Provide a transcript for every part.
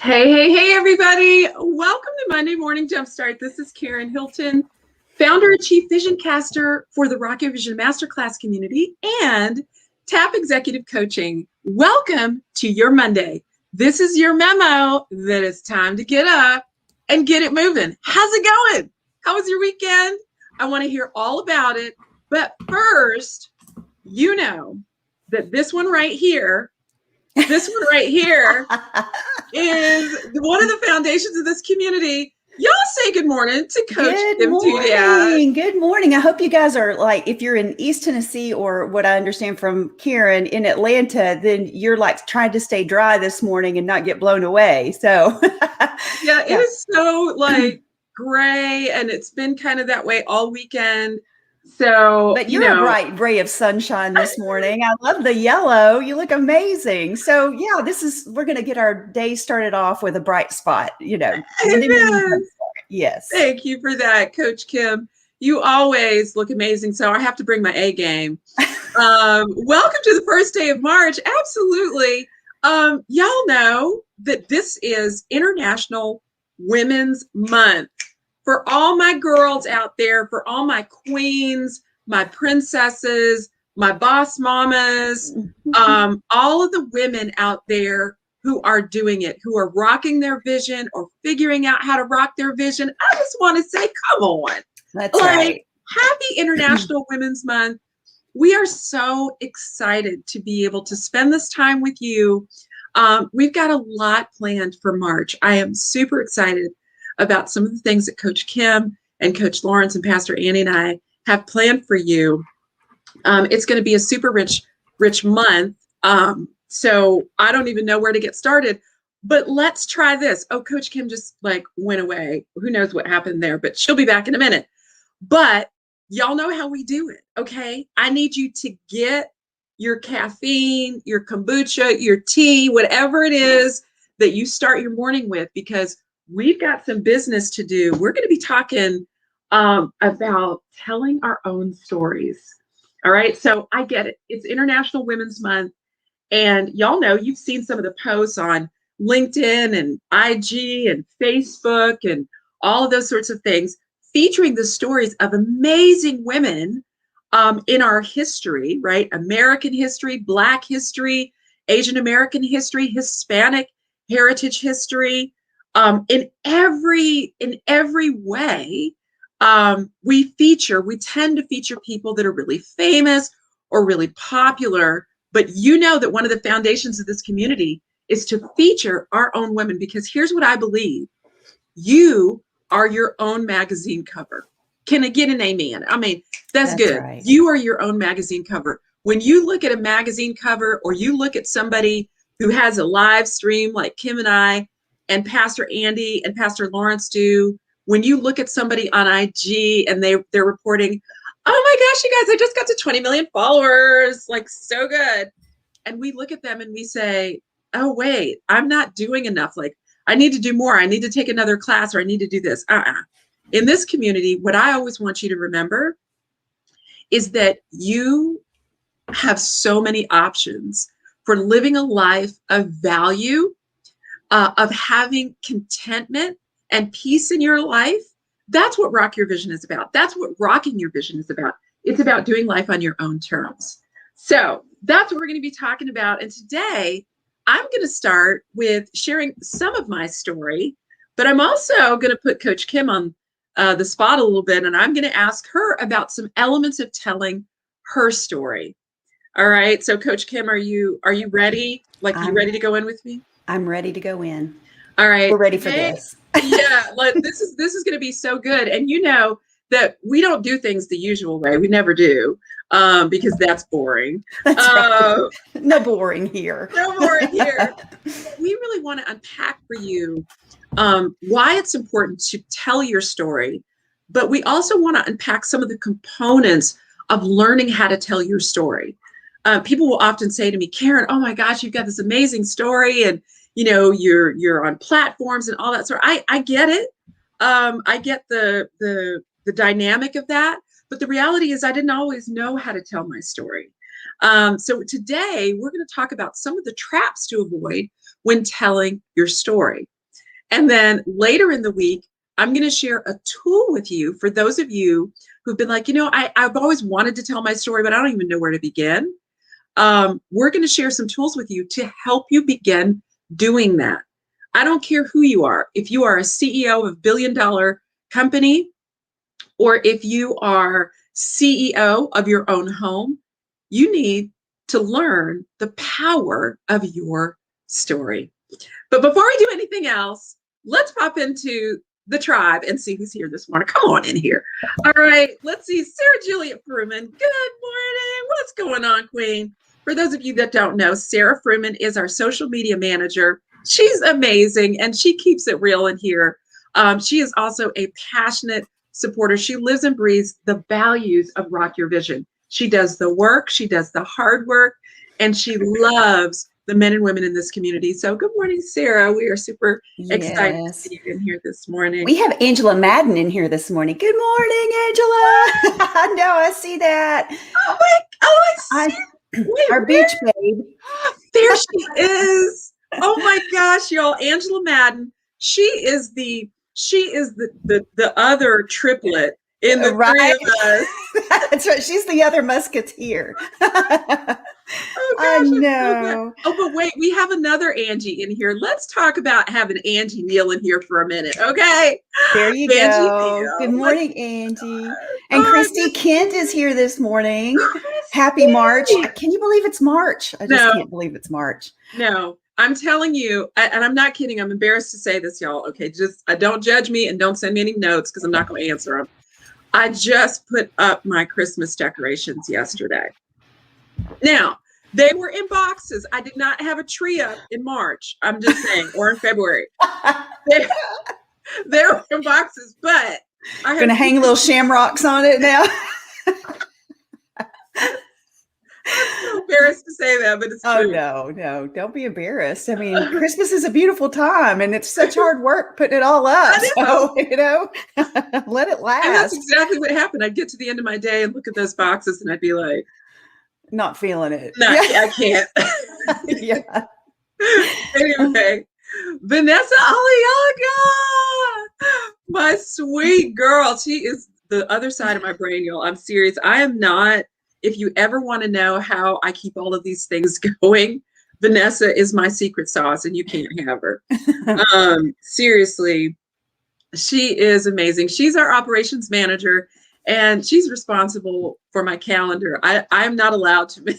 Hey, everybody. Welcome to Monday Morning Jumpstart. This is Karen Hilton, founder and chief vision caster for the Rock Your Vision Masterclass community and TAP Executive Coaching. Welcome to your Monday. This is your memo that it's time to get up and get it moving. How's it going? How was your weekend? I want to hear all about it. But first, you know that this one right here is one of the foundations of this community. Y'all say good morning to Coach Kim. Good morning. I hope you guys are like, if you're in East Tennessee or what I understand from Karen in Atlanta, then you're like trying to stay dry this morning and not get blown away. So yeah, it is so like gray, and it's been kind of that way all weekend. So, but you're a bright ray of sunshine this morning. I love the yellow. You look amazing. So yeah, we're going to get our day started off with a bright spot, Yes. Thank you for that, Coach Kim. You always look amazing. So I have to bring my A game. Welcome to the first day of March. Absolutely. Y'all know that this is International Women's Month. For all my girls out there, for all my queens, my princesses, my boss mamas, all of the women out there who are doing it, who are rocking their vision or figuring out how to rock their vision, I just want to say, come on. That's right. Happy International Women's Month. We are so excited to be able to spend this time with you. We've got a lot planned for March. I am super excited about some of the things that Coach Kim and Coach Lawrence and Pastor Annie and I have planned for you. It's going to be a super rich month. So I don't even know where to get started, but let's try this. Oh, Coach Kim just like went away. Who knows what happened there, but she'll be back in a minute. But y'all know how we do it, okay? I need you to get your caffeine, your kombucha, your tea, whatever it is that you start your morning with, because we've got some business to do. We're going to be talking about telling our own stories. All right. So I get it. It's International Women's Month. And y'all know, you've seen some of the posts on LinkedIn and IG and Facebook and all of those sorts of things featuring the stories of amazing women in our history, right? American history, Black history, Asian American history, Hispanic heritage history. In every way, we tend to feature people that are really famous or really popular, but you know that one of the foundations of this community is to feature our own women, because here's what I believe. You are your own magazine cover. Can I get an amen? I mean, that's good. Right. You are your own magazine cover. When you look at a magazine cover, or you look at somebody who has a live stream like Kim and I, and Pastor Andy and Pastor Lawrence do, when you look at somebody on IG and they're reporting, oh my gosh, you guys, I just got to 20 million followers, like so good. And we look at them and we say, oh wait, I'm not doing enough. Like I need to do more. I need to take another class, or I need to do this. In this community, what I always want you to remember is that you have so many options for living a life of value, of having contentment and peace in your life. That's what Rock Your Vision is about. That's what rocking your vision is about. It's about doing life on your own terms. So that's what we're going to be talking about. And today I'm going to start with sharing some of my story, but I'm also going to put Coach Kim on the spot a little bit, and I'm going to ask her about some elements of telling her story. All right. So Coach Kim, are you ready? Like, you ready to go in with me? I'm ready to go in. All right. We're ready for this. Yeah, like this is going to be so good. And you know that we don't do things the usual way. We never do, because that's boring. That's right. No boring here. No boring here. We really want to unpack for you why it's important to tell your story, but we also want to unpack some of the components of learning how to tell your story. People will often say to me, Karen, oh my gosh, you've got this amazing story, and you know, you're on platforms and all that sort. I get it. I get the dynamic of that, but the reality is I didn't always know how to tell my story. So today we're going to talk about some of the traps to avoid when telling your story. And then later in the week, I'm going to share a tool with you for those of you who've been like, I've always wanted to tell my story, but I don't even know where to begin. We're going to share some tools with you to help you begin doing that. I don't care who you are. If you are a CEO of a billion-dollar company, or if you are CEO of your own home, you need to learn the power of your story. But before we do anything else, let's pop into the tribe and see who's here this morning. Come on in here. All right, let's see. Sarah Juliet Fruman. Good morning. What's going on, Queen? For those of you that don't know, Sarah Fruman is our social media manager. She's amazing, and she keeps it real in here. She is also a passionate supporter. She lives and breathes the values of Rock Your Vision. She does the work, she does the hard work, and she loves the men and women in this community. So good morning, Sarah. We are super excited to see you in here this morning. We have Angela Madden in here this morning. Good morning, Angela. I know, I see that. I see. Wait, our beach babe. There she is. Oh my gosh, y'all. Angela Madden. She is the other triplet in the three of us. That's right. She's the other musketeer. Oh gosh, I know. Oh, but wait, we have another Angie in here. Let's talk about having Angie Neal in here for a minute, okay? There you go. Neal. Good morning, Angie. And Christy Kent is here this morning. Happy March. Can you believe it's March? I just can't believe it's March. No, I'm telling you, and I'm not kidding. I'm embarrassed to say this, y'all. Okay, just don't judge me and don't send me any notes because I'm not going to answer them. I just put up my Christmas decorations yesterday. Now, they were in boxes. I did not have a tree up in March. I'm just saying, or in February. They were in boxes, but I'm going to hang little shamrocks on it now. I'm so embarrassed to say that, but it's true. Oh, no, don't be embarrassed. I mean, Christmas is a beautiful time, and it's such hard work putting it all up. So, let it last. And that's exactly what happened. I'd get to the end of my day and look at those boxes, and I'd be like, not feeling it. No, yeah. I can't. Yeah. Anyway, Vanessa Aliaga, my sweet girl. She is the other side of my brain, y'all. I'm serious. I am not. If you ever want to know how I keep all of these things going, Vanessa is my secret sauce, and you can't have her. Seriously, she is amazing. She's our operations manager, and she's responsible for my calendar. I'm not allowed to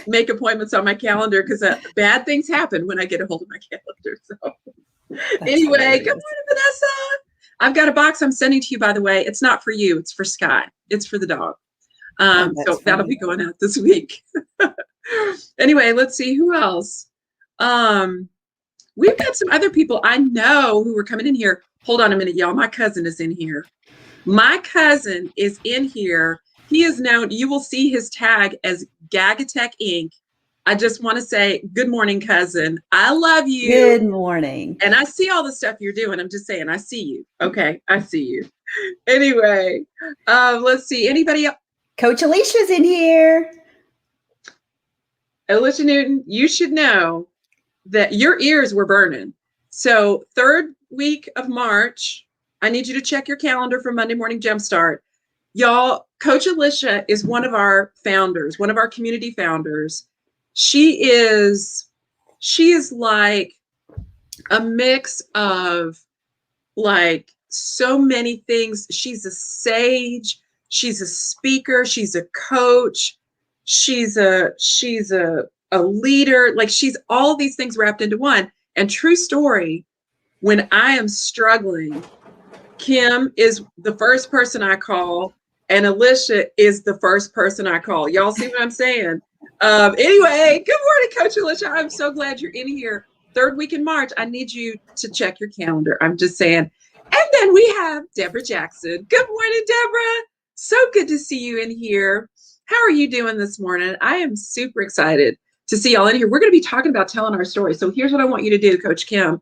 make appointments on my calendar because bad things happen when I get a hold of my calendar. So anyway, hilarious. Good morning, Vanessa. I've got a box I'm sending to you, by the way. It's not for you. It's for Sky. It's for the dog. So that'll be going out this week. Anyway, let's see who else. We've got some other people I know who are coming in here. Hold on a minute, y'all. My cousin is in here. My cousin is in here. He is known, you will see his tag as Gagatech Inc. I just want to say, good morning, cousin. I love you. Good morning. And I see all the stuff you're doing. I'm just saying, I see you. Okay, I see you. Anyway, let's see. Anybody else? Coach Alicia's in here. Alicia Newton, you should know that your ears were burning. So 3rd week of March, I need you to check your calendar for Monday Morning Jumpstart. Y'all, Coach Alicia is one of our founders, one of our community founders. She is like a mix of like so many things. She's a sage. She's a speaker. She's a coach. She's a leader. Like she's all these things wrapped into one. And true story, when I am struggling, Kim is the first person I call, and Alicia is the first person I call. Y'all see what I'm saying? Anyway, good morning, Coach Alicia. I'm so glad you're in here. 3rd week in March. I need you to check your calendar. I'm just saying. And then we have Deborah Jackson. Good morning, Deborah. So good to see you in here. How are you doing this morning? I am super excited to see y'all in here. We're going to be talking about telling our story. So here's what I want you to do, Coach Kim.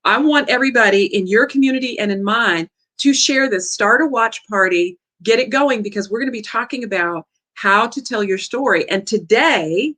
I want everybody in your community and in mine to share this, start a watch party, get it going, because we're going to be talking about how to tell your story. And today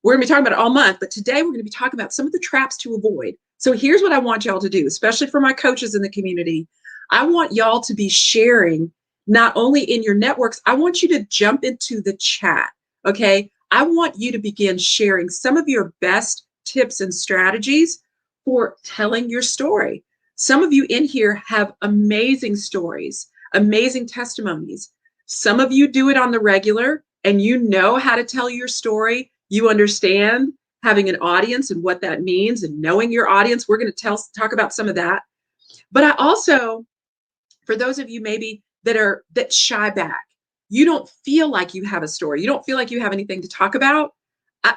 We're going to be talking about it all month, but today we're going to be talking about some of the traps to avoid. So here's what I want y'all to do, especially for my coaches in the community. I want y'all to be sharing not only in your networks, I want you to jump into the chat, okay? I want you to begin sharing some of your best tips and strategies for telling your story. Some of you in here have amazing stories, amazing testimonies. Some of you do it on the regular and you know how to tell your story. You understand having an audience and what that means and knowing your audience. We're going to talk about some of that. But I also, for those of you maybe that shy back, you don't feel like you have a story. You don't feel like you have anything to talk about.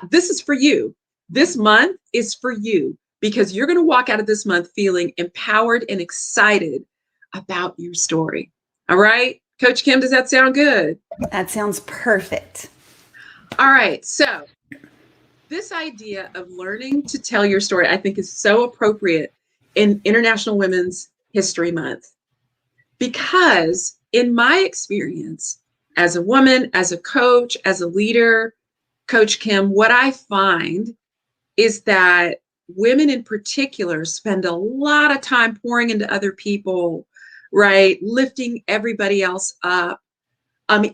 This is for you. This month is for you because you're going to walk out of this month feeling empowered and excited about your story. All right, Coach Kim, does that sound good? That sounds perfect. All right, so this idea of learning to tell your story, I think, is so appropriate in International Women's History Month. Because in my experience as a woman, as a coach, as a leader, Coach Kim, what I find is that women in particular spend a lot of time pouring into other people, right? Lifting everybody else up,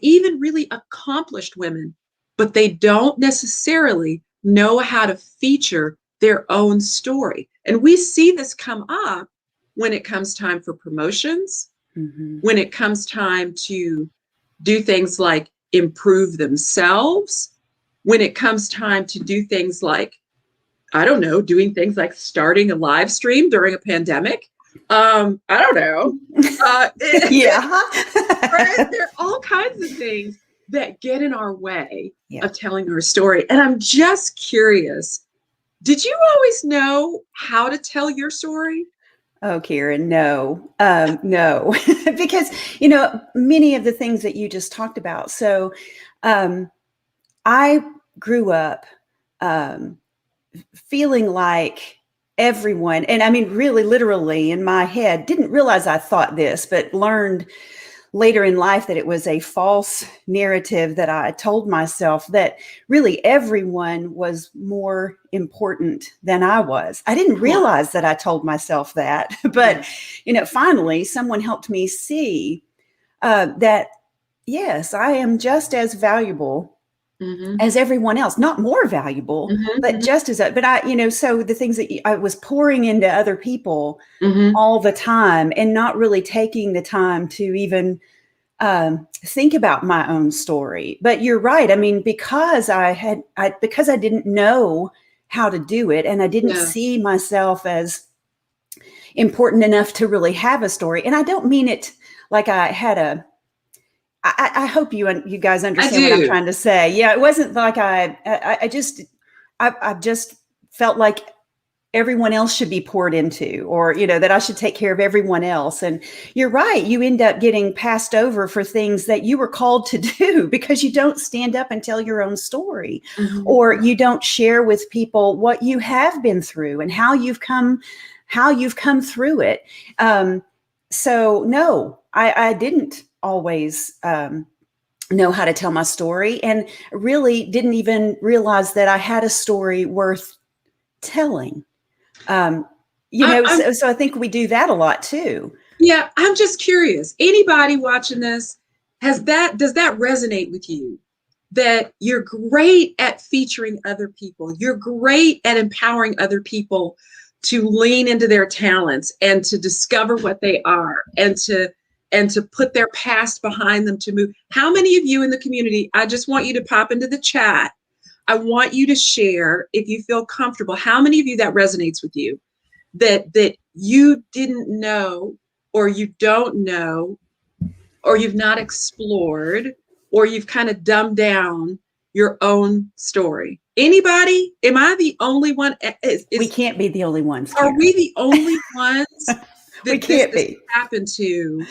even really accomplished women, but they don't necessarily know how to feature their own story. And we see this come up when it comes time for promotions, when it comes time to do things like improve themselves, when it comes time to do things like, I don't know, doing things like starting a live stream during a pandemic. I don't know. Yeah. Right? There are all kinds of things that get in our way of telling our story. And I'm just curious, did you always know how to tell your story? Oh, Karen, no, no, because, many of the things that you just talked about. So I grew up feeling like everyone, and I mean, really literally in my head, didn't realize I thought this, but learned later in life that it was a false narrative that I told myself, that really everyone was more important than I was. I didn't realize that I told myself that, but finally someone helped me see that yes, I am just as valuable as everyone else, not more valuable, but just as, but so the things that I was pouring into other people all the time and not really taking the time to even think about my own story. But you're right. I mean, because I didn't know how to do it, and I didn't see myself as important enough to really have a story. And I don't mean it like I had I hope you guys understand what I'm trying to say. Yeah, it wasn't like I just felt like everyone else should be poured into, or, that I should take care of everyone else. And you're right. You end up getting passed over for things that you were called to do because you don't stand up and tell your own story, or you don't share with people what you have been through and how you've come through it. So no, I didn't always know how to tell my story, and really didn't even realize that I had a story worth telling. So I think we do that a lot too. Yeah, I'm just curious. Anybody watching this, does that resonate with you? That you're great at featuring other people. You're great at empowering other people to lean into their talents and to discover what they are, and to put their past behind them, to move. How many of you in the community, I just want you to pop into the chat. I want you to share, if you feel comfortable, how many of you that resonates with you, that you didn't know, or you don't know, or you've not explored, or you've kind of dumbed down your own story. Anybody? Am I the only one? We can't be the only ones. Are we the only ones that we can't this happened to?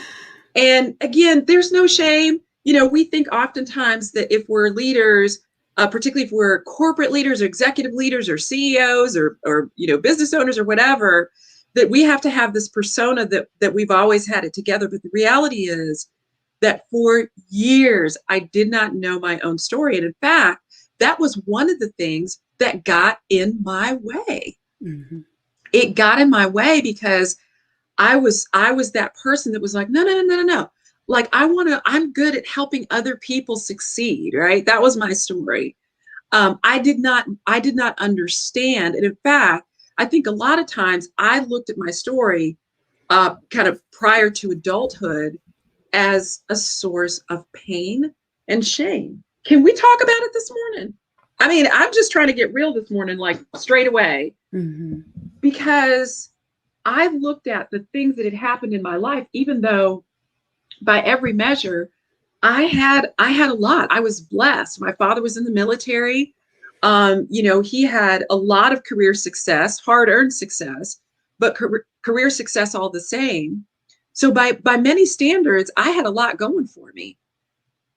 And again, there's no shame. We think oftentimes that if we're leaders, particularly if we're corporate leaders or executive leaders or CEOs or business owners or whatever, that we have to have this persona that we've always had it together. But the reality is that for years, I did not know my own story. And in fact, that was one of the things that got in my way. Mm-hmm. It got in my way because I was that person that was like, no, no, no, no, no, no. Like I'm good at helping other people succeed, right? That was my story. I did not understand. And in fact, I think a lot of times I looked at my story kind of prior to adulthood as a source of pain and shame. Can we talk about it this morning? I mean, I'm just trying to get real this morning, like straight away, Mm-hmm. because I looked at the things that had happened in my life, even though by every measure, I had a lot. I was blessed. My father was in the military. He had a lot of career success, hard-earned success, but career success all the same. So by many standards, I had a lot going for me.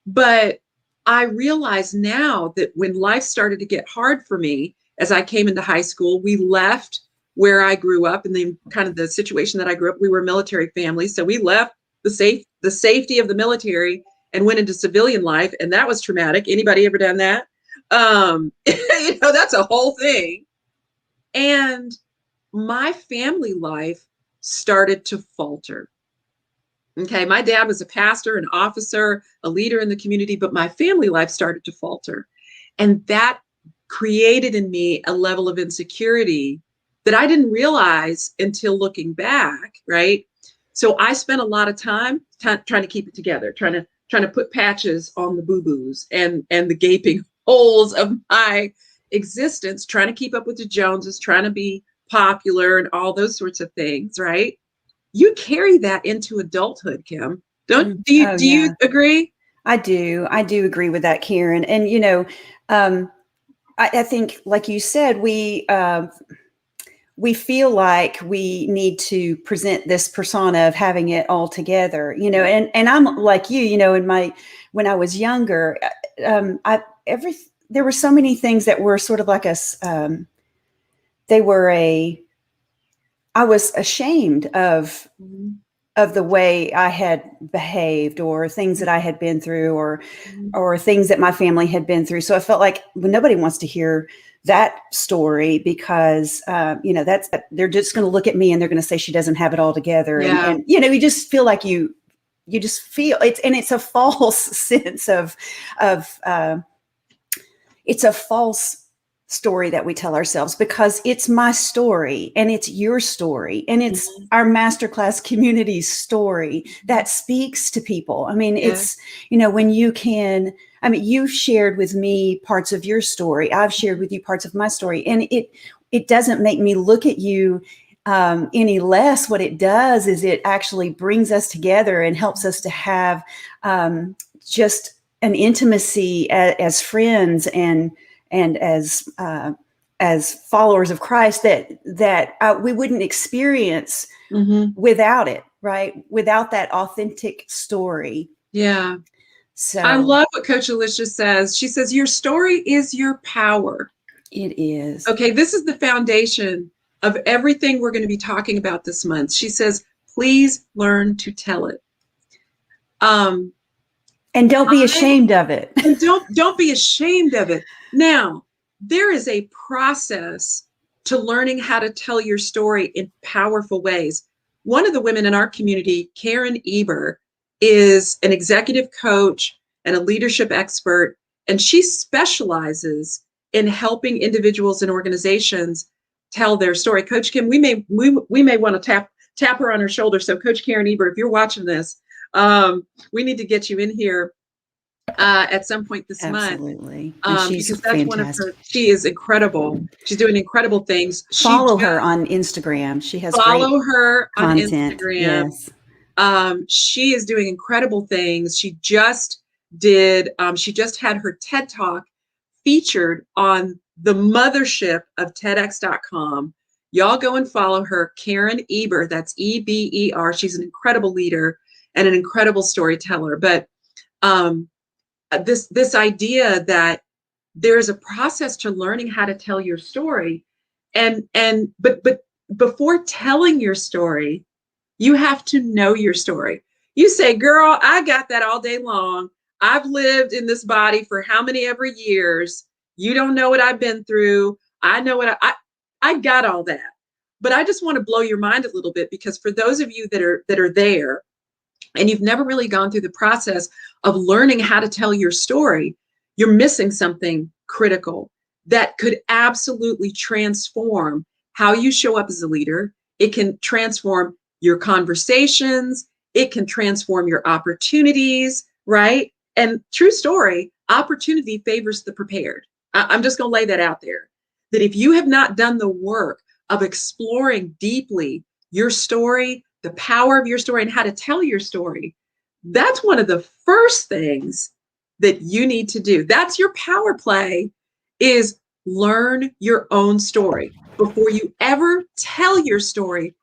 But I realize now that when life started to get hard for me, as I came into high school, we left where I grew up and then kind of the situation that I grew up. We were a military family, so we left the safety of the military and went into civilian life, and that was traumatic. Anybody ever done that? That's a whole thing. And my family life started to falter. Okay, my dad was a pastor, an officer, a leader in the community, but my family life started to falter. And that created in me a level of insecurity that I didn't realize until looking back, right? So I spent a lot of time trying to keep it together, trying to put patches on the boo-boos and the gaping holes of my existence, trying to keep up with the Joneses, trying to be popular and all those sorts of things, right? You carry that into adulthood, Kim. Do Oh, you yeah. agree? I do agree with that, Karen. And I think, like you said, we feel like we need to present this persona of having it all together, and I'm like you, when I was younger, there were so many things that were sort of like I was ashamed of the way I had behaved, or things that I had been through, or things that my family had been through. So I felt like, well, nobody wants to hear that story, because they're just going to look at me and they're going to say she doesn't have it all together. Yeah. And you just feel like you just feel it's a false sense of it's a false story that we tell ourselves, because it's my story and it's your story and it's our masterclass community's story that speaks to people. I mean, it's, when you've shared with me parts of your story, I've shared with you parts of my story, and it doesn't make me look at you any less. What it does is it actually brings us together and helps us to have just an intimacy as friends and as followers of Christ that we wouldn't experience without it, right? Without that authentic story. Yeah. So I love what Coach Alicia says. She says, your story is your power. It is. Okay, this is the foundation of everything we're going to be talking about this month. She says, please learn to tell it. And don't be ashamed of it. And don't be ashamed of it. Now, there is a process to learning how to tell your story in powerful ways. One of the women in our community, Karen Eber, is an executive coach and a leadership expert, and she specializes in helping individuals and organizations tell their story. Coach Kim, we may want to tap her on her shoulder. So Coach Karen Eber, if you're watching this, we need to get you in here at some point this month. Absolutely. She's because that's fantastic. One of her, she is incredible. She's doing incredible things. Follow her on Instagram. She has follow her content. On Instagram. Yes. She is doing incredible things. She just had her TED Talk featured on the mothership of TEDx.com. Y'all go and follow her, Karen Eber. That's Eber. She's an incredible leader and an incredible storyteller. But this idea that there is a process to learning how to tell your story, but before telling your story, you have to know your story. You say, girl, I got that all day long. I've lived in this body for how many ever years. You don't know what I've been through. I know what I got all that. But I just want to blow your mind a little bit, because for those of you that are there and you've never really gone through the process of learning how to tell your story, you're missing something critical that could absolutely transform how you show up as a leader. It can transform your conversations. It can transform your opportunities, right? And true story, opportunity favors the prepared. I'm just going to lay that out there. That if you have not done the work of exploring deeply your story, the power of your story, and how to tell your story, that's one of the first things that you need to do. That's your power play, is learn your own story. Before you ever tell your story,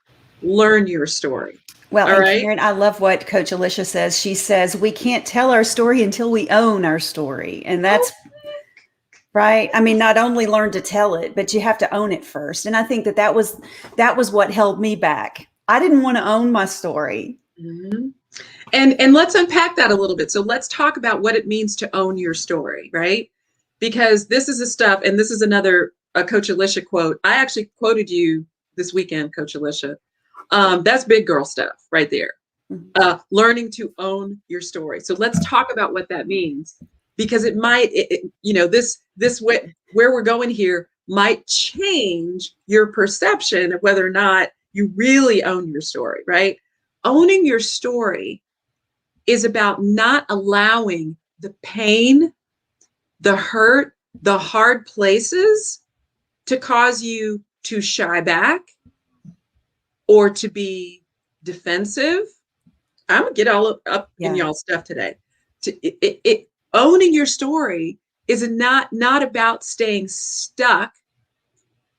learn your story. Well, All and right. Karen, I love what Coach Alicia says. She says, we can't tell our story until we own our story. And that's right. I mean, not only learn to tell it, but you have to own it first. And I think that was what held me back. I didn't want to own my story. Mm-hmm. And let's unpack that a little bit. So let's talk about what it means to own your story, right? Because this is the stuff, and this is another Coach Alicia quote. I actually quoted you this weekend, Coach Alicia. That's big girl stuff right there. Learning to own your story. So let's talk about what that means, because it might, this way, where we're going here might change your perception of whether or not you really own your story, right? Owning your story is about not allowing the pain, the hurt, the hard places to cause you to shy back or to be defensive. I'm gonna get all up in y'all's stuff today. Owning your story is not about staying stuck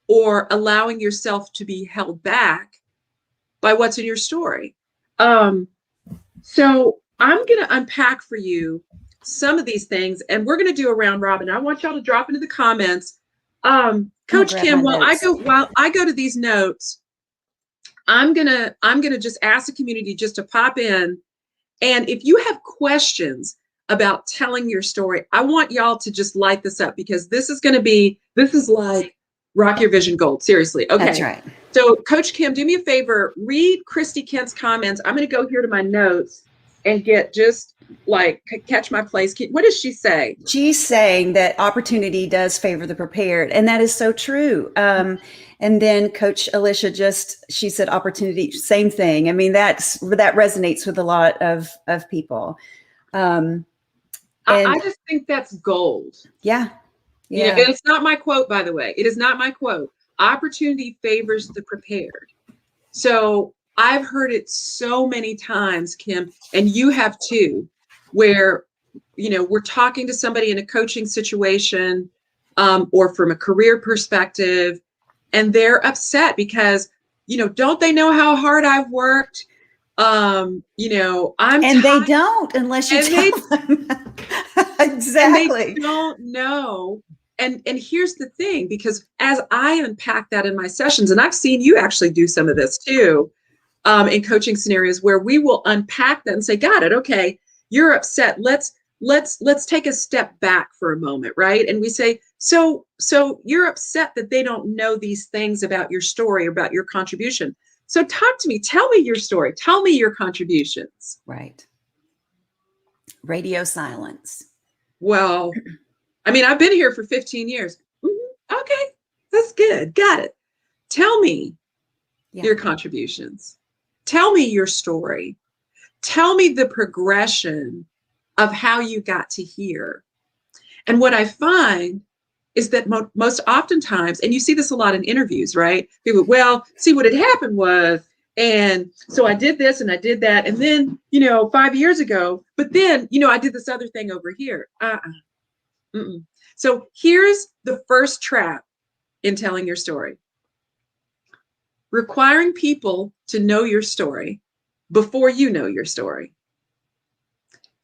or allowing yourself to be held back by what's in your story. So I'm gonna unpack for you some of these things, and we're gonna do a round robin. I want y'all to drop into the comments. Coach Kim, while I go to these notes, I'm gonna just ask the community just to pop in. And if you have questions about telling your story, I want y'all to just light this up, because this is like Rock Your Vision Gold. Seriously. Okay. That's right. So Coach Kim, do me a favor, read Christy Kent's comments. I'm going to go here to my notes and get just like catch my place. What does she say? She's saying that opportunity does favor the prepared. And that is so true. And then Coach Alicia she said opportunity, same thing. I mean, that resonates with a lot of people. I just think that's gold. Yeah. Yeah. It's not my quote, by the way. It is not my quote. Opportunity favors the prepared. So I've heard it so many times, Kim, and you have too, where, we're talking to somebody in a coaching situation or from a career perspective, and they're upset because, don't they know how hard I've worked? I'm and they don't, unless you tell them. Exactly. And they don't know. And here's the thing, because as I unpack that in my sessions, and I've seen you actually do some of this too, in coaching scenarios where we will unpack that and say, got it. Okay. You're upset. Let's take a step back for a moment. Right. And we say, so you're upset that they don't know these things about your story, about your contribution. So talk to me, tell me your story. Tell me your contributions. Right. Radio silence. Well, I mean, I've been here for 15 years. Mm-hmm. Okay, that's good. Got it. Tell me your contributions. Tell me your story. Tell me the progression of how you got to here. And what I find is that most oftentimes, and you see this a lot in interviews, right? People, well, see, what had happened was, and so I did this and I did that. And then, 5 years ago, but then, I did this other thing over here. So here's the first trap in telling your story. Requiring people to know your story before you know your story.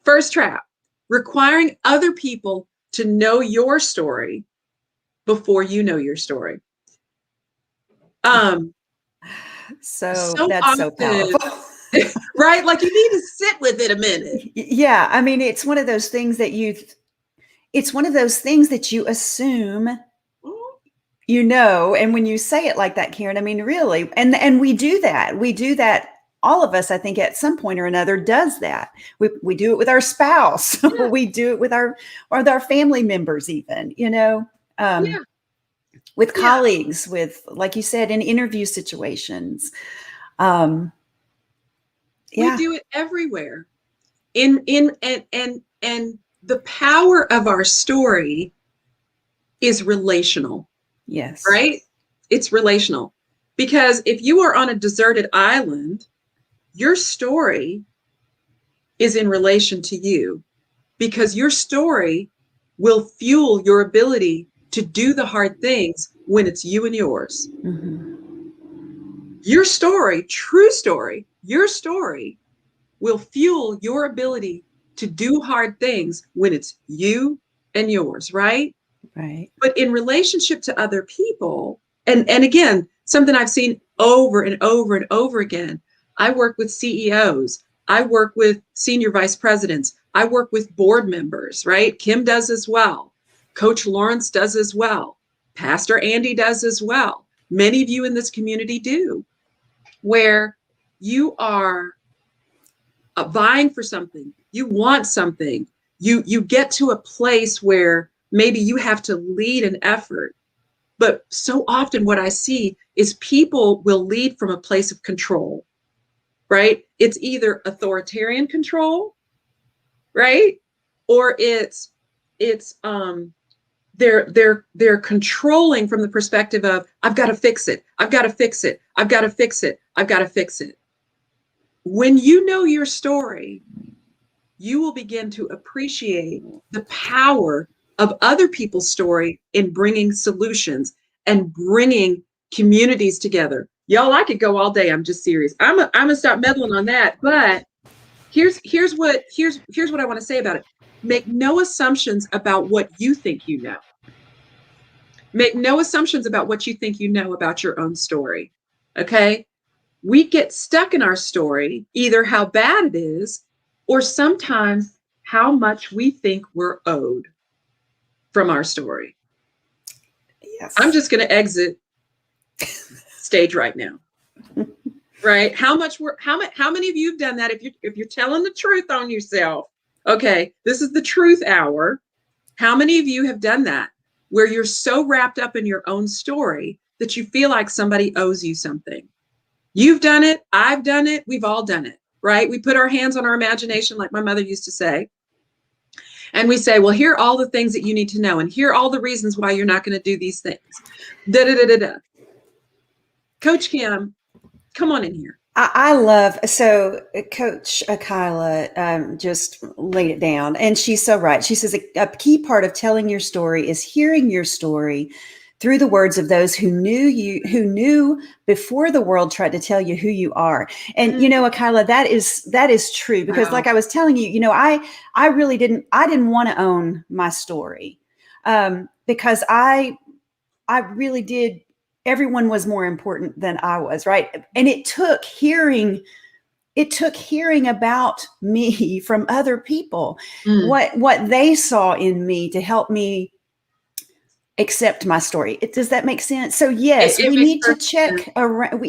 First trap, requiring other people to know your story before you know your story. So that's often, so powerful. Right? Like you need to sit with it a minute. Yeah. I mean, it's one of those things that it's one of those things that you assume, and when you say it like that, Karen, I mean, really, and we do that. All of us, I think, at some point or another does that. We do it with our spouse. Yeah. We do it with our family members, even, with colleagues, with, like you said, in interview situations. We do it everywhere. And the power of our story is relational. Yes. Right? It's relational. Because if you are on a deserted island, your story is in relation to you, because your story will fuel your ability to do the hard things when it's you and yours. Mm-hmm. Your story, true story, your story will fuel your ability to do hard things when it's you and yours, right? Right. But in relationship to other people, and again, something I've seen over and over and over again, I work with CEOs, I work with senior vice presidents, I work with board members, right? Kim does as well. Coach Lawrence does as well. Pastor Andy does as well. Many of you in this community do, where you are vying for something, you want something, you get to a place where maybe you have to lead an effort. But so often what I see is people will lead from a place of control, right? It's either authoritarian control, right? Or they're controlling from the perspective of, I've got to fix it. I've got to fix it. I've got to fix it. I've got to fix it. When you know your story, you will begin to appreciate the power of other people's story in bringing solutions and bringing communities together. Y'all, I could go all day. I'm just serious. I'm gonna stop meddling on that. But here's what I want to say about it. Make no assumptions about what you think you know. Make no assumptions about what you think you know about your own story. Okay? We get stuck in our story, either how bad it is, or sometimes how much we think we're owed from our story. Yes. I'm just going to exit stage right now. Right? How many of you have done that? If you're telling the truth on yourself, okay, this is the truth hour. How many of you have done that, where you're so wrapped up in your own story that you feel like somebody owes you something? You've done it. I've done it. We've all done it, right? We put our hands on our imagination, like my mother used to say. And we say, well, here are all the things that you need to know. And here are all the reasons why you're not going to do these things. Da, da, da, da, da. Coach Kim, come on in here. I love, so Coach Kyla just laid it down, and she's so right. She says a key part of telling your story is hearing your story through the words of those who knew before the world tried to tell you who you are. And Kyla, that is true, because like I was telling you, I really didn't want to own my story, because I really did. Everyone was more important than I was, right? And it took hearing about me from other people, what they saw in me to help me accept my story. Does that make sense? So yes, we need to check around.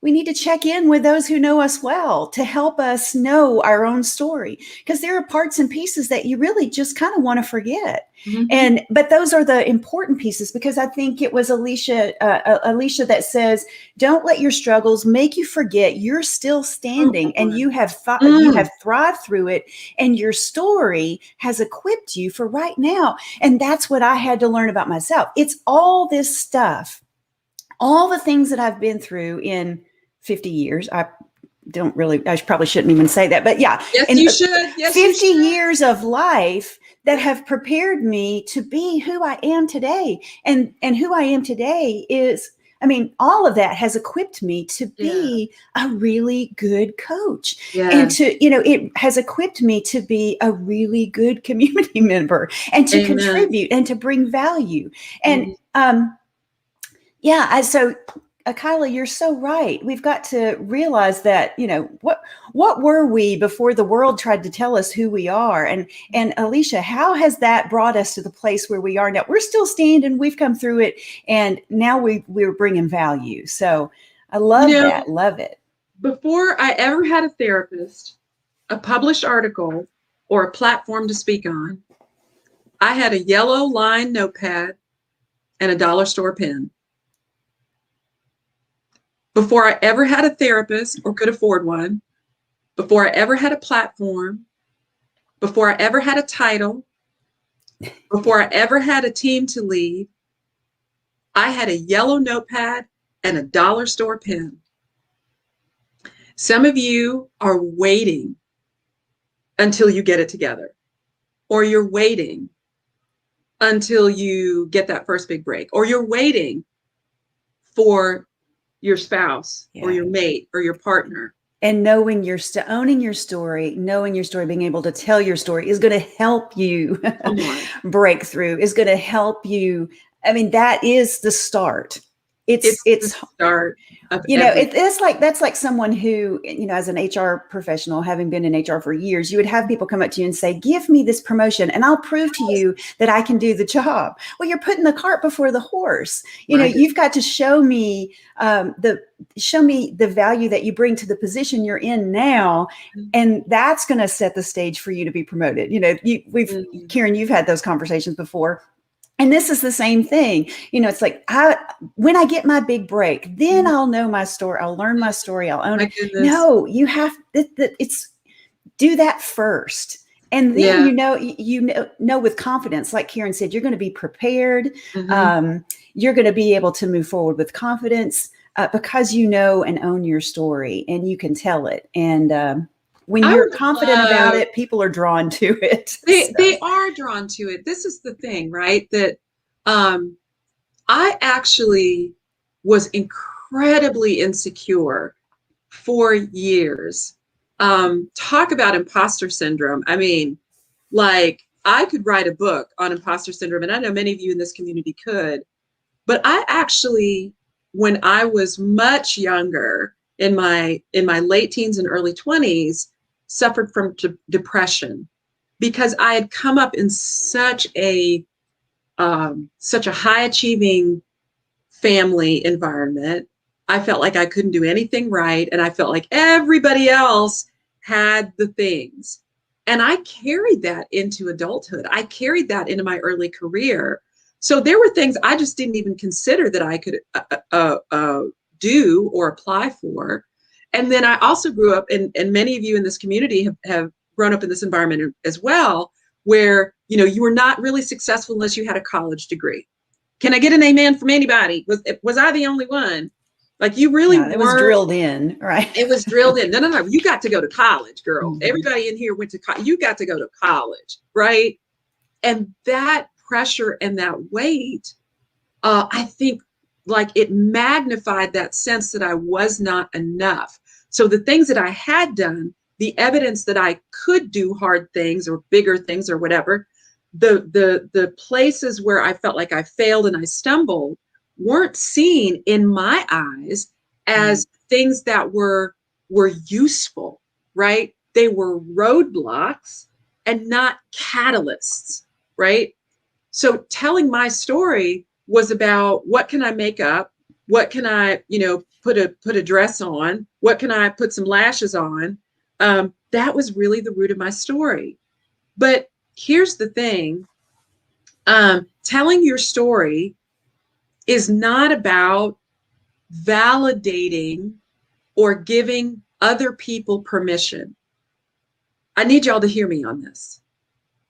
We need to check in with those who know us well to help us know our own story, because there are parts and pieces that you really just kind of want to forget. Mm-hmm. But those are the important pieces, because I think it was Alicia that says, don't let your struggles make you forget you're still standing, and you have thrived through it, and your story has equipped you for right now. And that's what I had to learn about myself. It's all this stuff, all the things that I've been through in 50 years. I probably shouldn't even say that, but yeah. Yes, you should. Yes, 50 years of life that have prepared me to be who I am today. And who I am today is, all of that has equipped me to be a really good coach. Yeah. And it has equipped me to be a really good community member, and to contribute and to bring value. And, so Kyla, you're so right. We've got to realize that, what were we before the world tried to tell us who we are? And Alicia, how has that brought us to the place where we are now? We're still standing. We've come through it, and now we're bringing value. So I love that. Love it. Before I ever had a therapist, a published article, or a platform to speak on, I had a yellow line notepad and a dollar store pen. Before I ever had a therapist or could afford one, before I ever had a platform, before I ever had a title, before I ever had a team to lead, I had a yellow notepad and a dollar store pen. Some of you are waiting until you get it together, or you're waiting until you get that first big break, or you're waiting for your spouse or your mate or your partner. And owning your story, being able to tell your story is going to help you break through, is going to help you. I mean, that is the start. It's the start of everything. That's like someone who, as an HR professional, having been in HR for years, you would have people come up to you and say, give me this promotion and I'll prove to you that I can do the job. Well, you're putting the cart before the horse. You've got to show me the value that you bring to the position you're in now. And that's going to set the stage for you to be promoted. Karen, you've had those conversations before. And this is the same thing. It's like, when I get my big break, then I'll know my story. I'll learn my story. I'll own it. No, you have it's do that first. And then, you know, with confidence, like Karen said, you're going to be prepared. You're going to be able to move forward with confidence because you know and own your story and you can tell it. And when you're confident about it, people are drawn to it. They are drawn to it. This is the thing, right? That I actually was incredibly insecure for years. Talk about imposter syndrome. I mean, like, I could write a book on imposter syndrome, and I know many of you in this community could, but I actually, when I was much younger, in my late teens and early 20s, suffered from depression because I had come up in such a high achieving family environment. I felt like I couldn't do anything right. And I felt like everybody else had the things. And I carried that into adulthood. I carried that into my early career. So there were things I just didn't even consider that I could do or apply for. And then I also grew up, and many of you in this community have grown up in this environment as well, where, you were not really successful unless you had a college degree. Can I get an amen from anybody? Was I the only one? Like, you really it was drilled in, right? It was drilled in. No. You got to go to college, girl. Everybody in here went to college. You got to go to college, right? And that pressure and that weight, I think, like, it magnified that sense that I was not enough. So the things that I had done, the evidence that I could do hard things or bigger things or whatever, the places where I felt like I failed and I stumbled weren't seen in my eyes as things that were useful, right? They were roadblocks and not catalysts, right? So telling my story was about, what can I make up? What can I, put a dress on? What can I put some lashes on? That was really the root of my story. But here's the thing. Telling your story is not about validating or giving other people permission. I need y'all to hear me on this.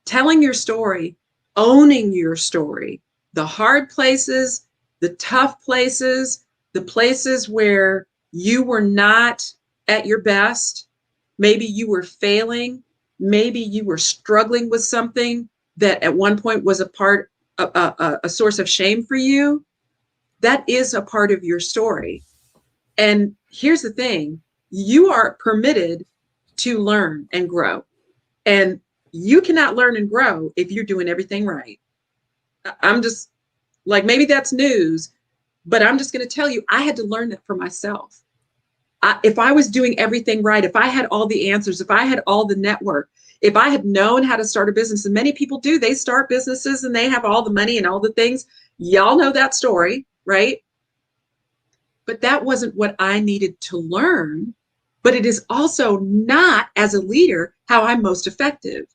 Telling your story, owning your story, the hard places, the tough places, the places where you were not at your best, maybe you were failing, maybe you were struggling with something that at one point was a source of shame for you. That is a part of your story. And here's the thing, you are permitted to learn and grow. And you cannot learn and grow if you're doing everything right. I'm just like, maybe that's news, But I'm just going to tell you, I had to learn that for myself. If I was doing everything right, if I had all the answers, if I had all the network, if I had known how to start a business, and many people do, they start businesses and they have all the money and all the things. Y'all know that story, right? But that wasn't what I needed to learn. But it is also not, as a leader, how I'm most effective.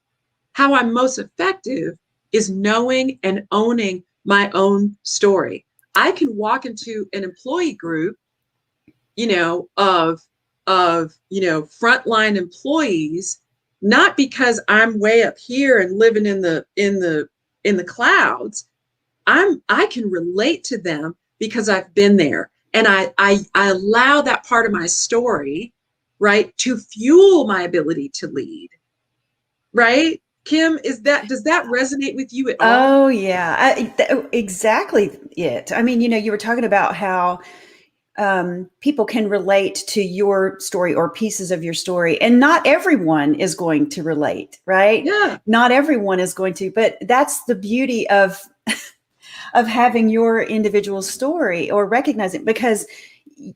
How I'm most effective is knowing and owning my own story. I can walk into an employee group, of frontline employees, not because I'm way up here and living in the clouds. I can relate to them because I've been there, and I allow that part of my story, right, to fuel my ability to lead. Right, Kim, does that resonate with you at all? Oh yeah, exactly it. I mean, you were talking about how people can relate to your story or pieces of your story, and not everyone is going to relate, right? Yeah. Not everyone is going to, but that's the beauty of having your individual story or recognizing, because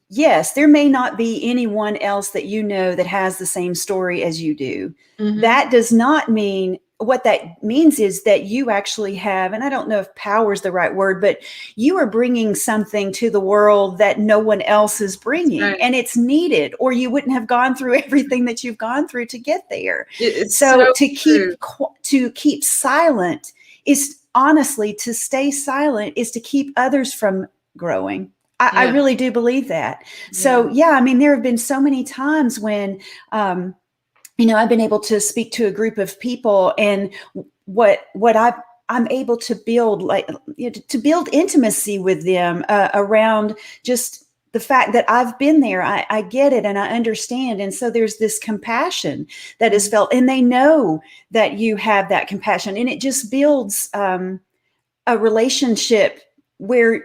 yes, there may not be anyone else that that has the same story as you do. Mm-hmm. That does not mean, what that means is that you actually have, and I don't know if power is the right word, but you are bringing something to the world that no one else is bringing, Right. and it's needed, or you wouldn't have gone through everything that you've gone through to get there. It's So so to true. keep silent is, honestly, to stay silent is to keep others from growing. I Yeah. really do believe that. So Yeah. yeah, I mean, there have been so many times when I've been able to speak to a group of people, and I'm able to build, like, to build intimacy with them around just the fact that I've been there. I get it and I understand. And so there's this compassion that is Mhm. felt, and they know that you have that compassion, and it just builds a relationship where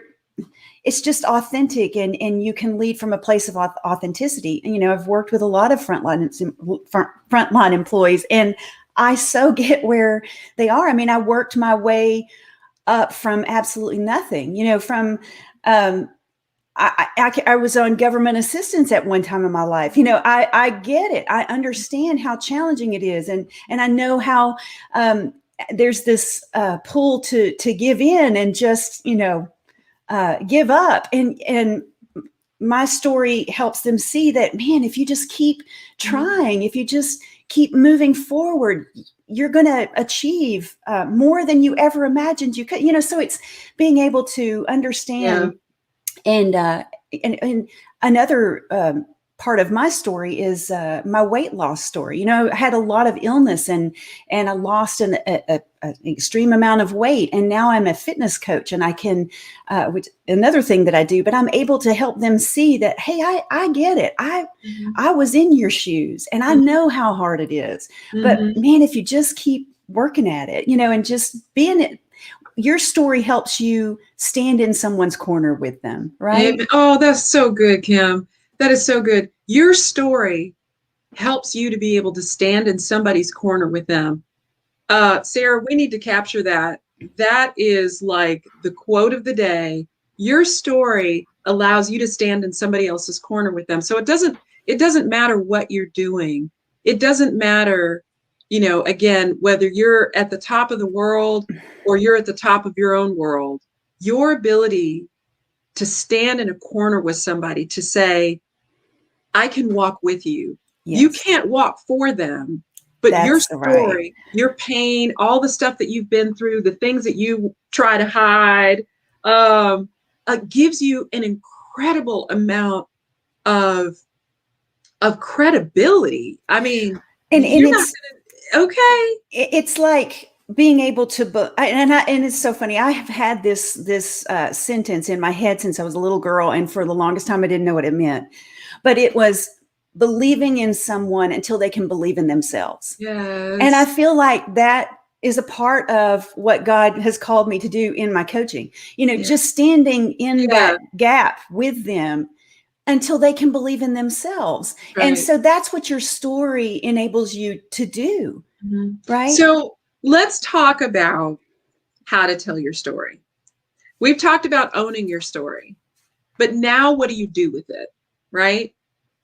it's just authentic, and you can lead from a place of authenticity. And, I've worked with a lot of frontline employees, and I so get where they are. I mean, I worked my way up from absolutely nothing, from, I was on government assistance at one time in my life. I get it. I understand how challenging it is. And I know how, there's this pull to give in and just, give up, and my story helps them see that, man, if you just keep trying, if you just keep moving forward, you're going to achieve more than you ever imagined you could. So it's being able to Yeah. understand. And another part of my story is my weight loss story. I had a lot of illness, and I lost an extreme amount of weight, and now I'm a fitness coach, and I can, which another thing that I do, but I'm able to help them see that, hey, I get it. Mhm. I was in your shoes, and I know how hard it is. But Mhm. man, if you just keep working at it, and just being it, your story helps you stand in someone's corner with them, right? Amen. Oh, that's so good, Kim. That is so good. Your story helps you to be able to stand in somebody's corner with them. Sarah, we need to capture that. That is like the quote of the day. Your story allows you to stand in somebody else's corner with them. So it doesn't matter what you're doing. It doesn't matter, again, whether you're at the top of the world or you're at the top of your own world. Your ability to stand in a corner with somebody, to say, I can walk with you. You Yes, can't walk for them, but your that's right. story, your pain, all the stuff that you've been through, the things that you try to hide, um, gives you an incredible amount of credibility. I mean, And you're not gonna, okay. it's like being able to, and it's so funny. I have had this sentence in my head since I was a little girl, and for the longest time I didn't know what it meant, but it was believing in someone until they can believe in themselves. And I Yes. feel like that is a part of what God has called me to do in my coaching. Yeah. Just standing in Yeah. that gap with them until they can believe in themselves. And Right. so that's what your story enables you to do, Mhm. right? So let's talk about how to tell your story. We've talked about owning your story. But now what do you do with it, right?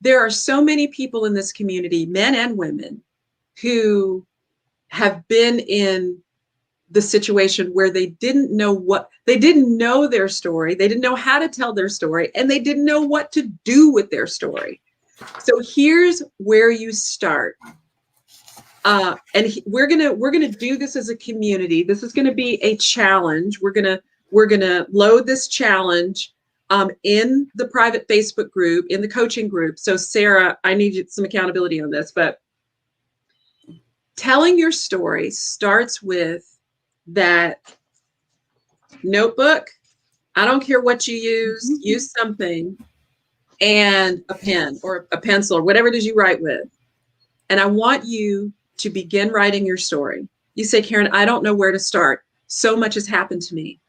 There are so many people in this community, men and women, who have been in the situation where they didn't know their story, they didn't know how to tell their story, and they didn't know what to do with their story. So here's where you start. We're gonna do this as a community. This is gonna be a challenge. We're gonna load this challenge in the private Facebook group, in the coaching group. So Sarah, I need some accountability on this, but telling your story starts with that notebook. I don't care what you use something, and a pen or a pencil or whatever it is you write with. And I want you to begin writing your story. You say, Karen, I don't know where to start. So much has happened to me.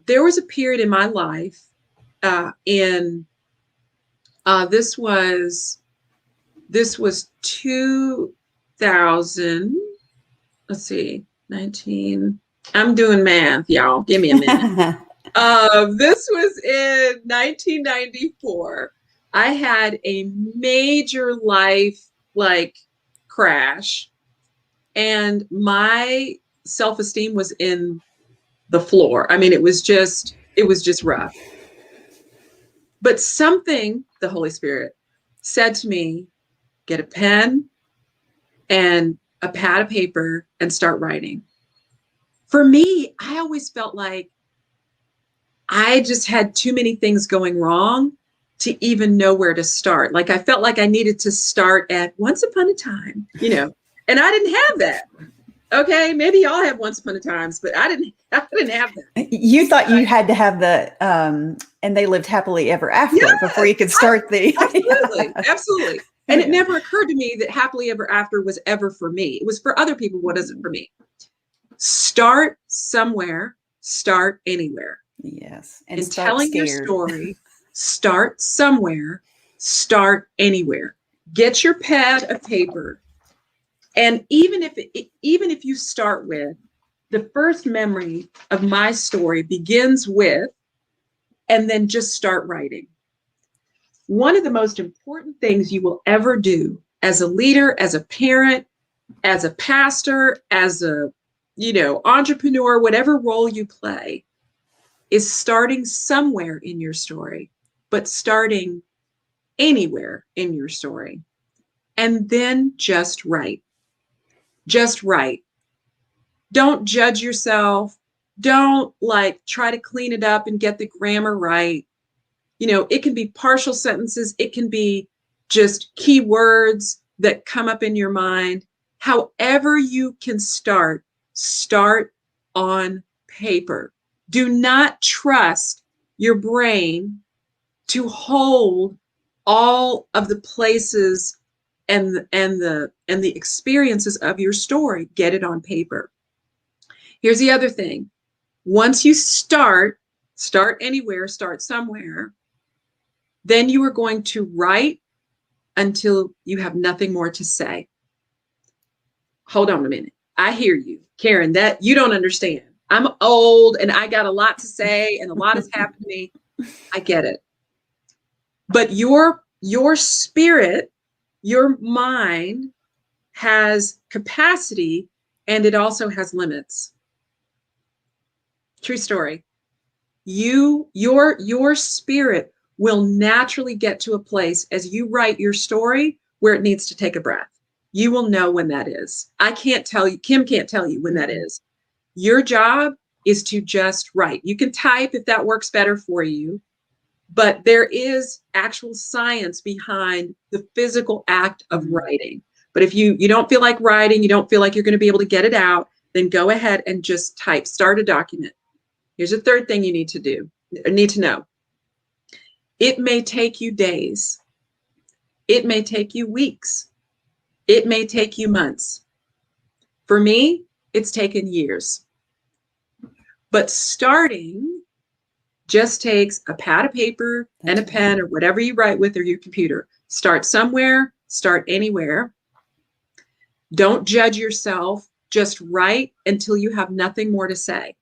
There was a period in my life this was 2000, let's see, 19, I'm doing math, y'all. Give me a minute. This was in 1994. I had a major life crash, and my self-esteem was in the floor. I mean, it was just rough. But something, the Holy Spirit said to me, get a pen and a pad of paper and start writing. For me, I always felt like I just had too many things going wrong to even know where to start. Like I felt like I needed to start at once upon a time, and I didn't have that. Okay, maybe y'all have once upon a times, but I didn't have that. You thought you had to have the and they lived happily ever after before you could start the absolutely. And it never occurred to me that happily ever after was ever for me. It was for other people. What is it for me? Start somewhere, start anywhere. Yes. And telling your story, start somewhere, start anywhere. Get your pad of paper. And even if you start with the first memory of my story begins with, and then just start writing. One of the most important things you will ever do as a leader, as a parent, as a pastor, as a entrepreneur, whatever role you play, is starting somewhere in your story, but starting anywhere in your story. And then just write. Just write. Don't judge yourself. Don't try to clean it up and get the grammar right. It can be partial sentences. It can be just key words that come up in your mind. However you can start on paper. Do not trust your brain to hold all of the places and the experiences of your story. Get it on paper. Here's the other thing. Once you start anywhere, start somewhere, then you are going to write until you have nothing more to say. Hold on a minute. I hear you, Karen, that you don't understand. I'm old and I got a lot to say and a lot has happened to me. I get it. But your spirit, your mind has capacity, and it also has limits. True story. Your spirit will naturally get to a place as you write your story where it needs to take a breath. You will know when that is. I can't tell you. Kim can't tell you when that is. Your job is to just write. You can type if that works better for you, but there is actual science behind the physical act of writing. But if you don't feel like writing, you don't feel like you're going to be able to get it out, then go ahead and just type, start a document. Here's a third thing you need to know. It may take you days. It may take you weeks. It may take you months. For me, it's taken years. But starting just takes a pad of paper and a pen or whatever you write with, or your computer. Start somewhere, start anywhere. Don't judge yourself. Just write until you have nothing more to say.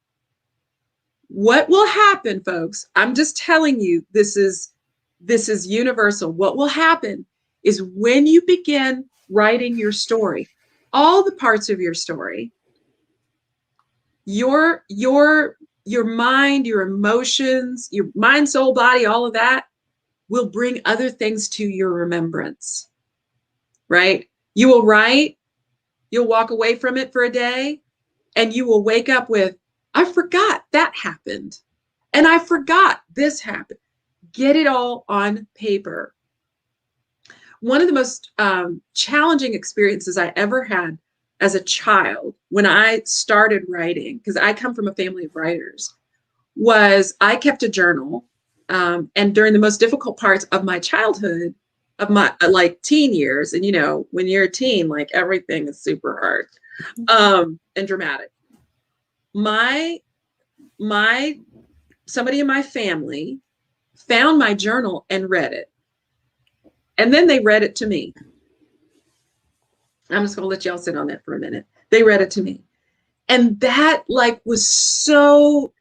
What will happen, folks? I'm just telling you, this is universal. What will happen is when you begin writing your story, all the parts of your story, your mind, your emotions, your mind, soul, body, all of that will bring other things to your remembrance, right? You will write, you'll walk away from it for a day, and you will wake up with, I forgot that happened. And I forgot this happened. Get it all on paper. One of the most challenging experiences I ever had as a child when I started writing, because I come from a family of writers, was I kept a journal. And during the most difficult parts of my childhood, of my like teen years, and you know, when you're a teen, like everything is super hard and dramatic. My somebody in my family found my journal and read it. And then they read it to me. I'm just going to let y'all sit on that for a minute. They read it to me. And that like was so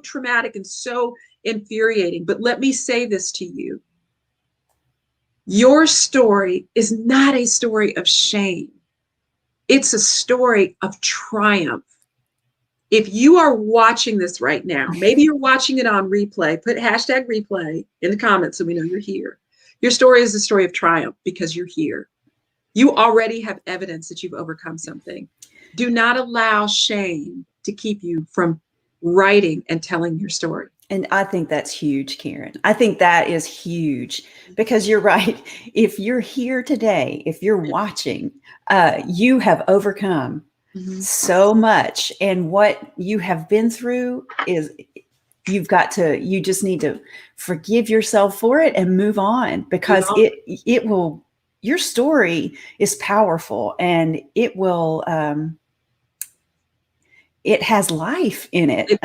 traumatic and so infuriating. But let me say this to you. Your story is not a story of shame. It's a story of triumph. If you are watching this right now, maybe you're watching it on replay, put hashtag replay in the comments so we know you're here. Your story is a story of triumph because you're here. You already have evidence that you've overcome something. Do not allow shame to keep you from writing and telling your story. And I think that's huge, Karen. I think that is huge because you're right. If you're here today, if you're watching, you have overcome so much. And what you have been through is you just need to forgive yourself for it and move on because it will, your story is powerful and it will, it has life in it. It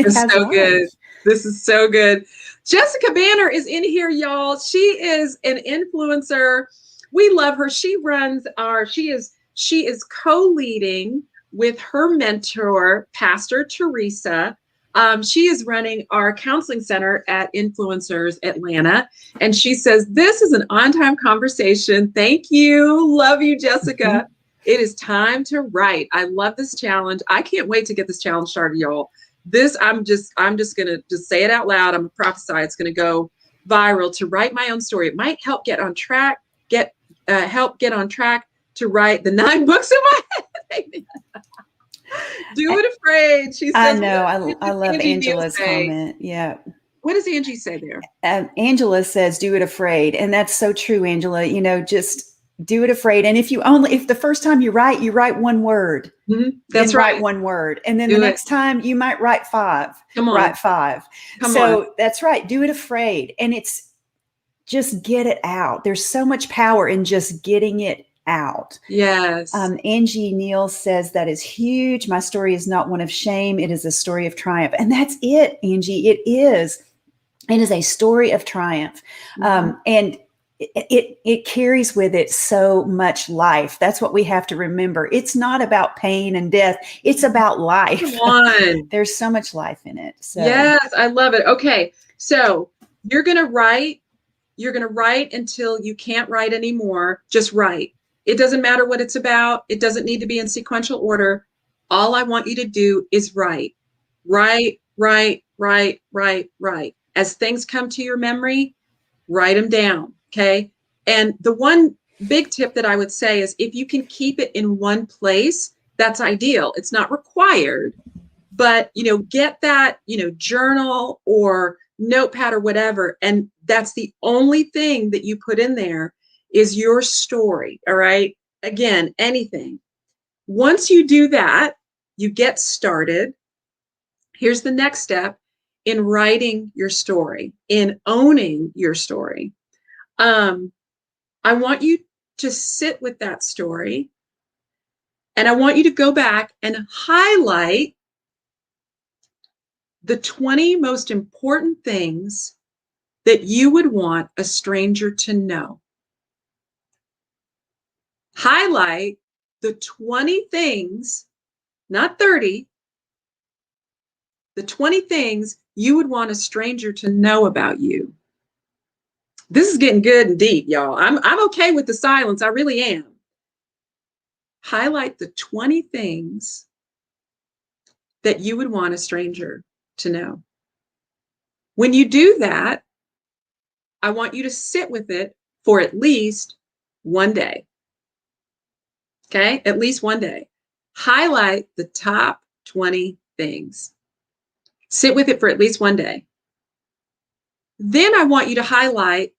has so life. Good. This is so good. Jessica Banner is in here, y'all. She is an influencer. We love her. She is co-leading with her mentor, Pastor Teresa. She is running our counseling center at Influencers Atlanta. And she says, this is an on-time conversation. Thank you. Love you, Jessica. It is time to write. I love this challenge. I can't wait to get this challenge started, y'all. I'm just gonna just say it out loud. I'm gonna prophesy it's gonna go viral to write my own story. It might help get on track, help get on track to write the 9 books in my head. Do it afraid. She says, I know. I love Angela's comment. Yeah. What does Angie say there? Angela says, do it afraid. And that's so true, Angela. You know, just do it afraid. And if the first time you write one word, that's right. Write one word. And then the next time you might write 5, write 5. So that's right. Do it afraid. And it's just get it out. There's so much power in just getting it out. Yes. Angie Neal says that is huge. My story is not one of shame. It is a story of triumph. And that's it, Angie. It is a story of triumph. And it carries with it so much life. That's what we have to remember. It's not about pain and death. It's about life. Come on. There's so much life in it. So. Yes, I love it. Okay. So you're going to write until you can't write anymore. Just write. It doesn't matter what it's about. It doesn't need to be in sequential order. All I want you to do is write. Write. As things come to your memory, write them down. Okay. And the one big tip that I would say is if you can keep it in one place, that's ideal. It's not required, but, get that, journal or notepad or whatever. And that's the only thing that you put in there is your story. All right. Again, anything. Once you do that, you get started. Here's the next step in writing your story, in owning your story. I want you to sit with that story and I want you to go back and highlight the 20 most important things that you would want a stranger to know. Highlight the 20 things, not 30, the 20 things you would want a stranger to know about you. This is getting good and deep, y'all. I'm okay with the silence. I really am. Highlight the 20 things that you would want a stranger to know. When you do that, I want you to sit with it for at least one day. Okay? At least one day. Highlight the top 20 things. Sit with it for at least one day. Then I want you to highlight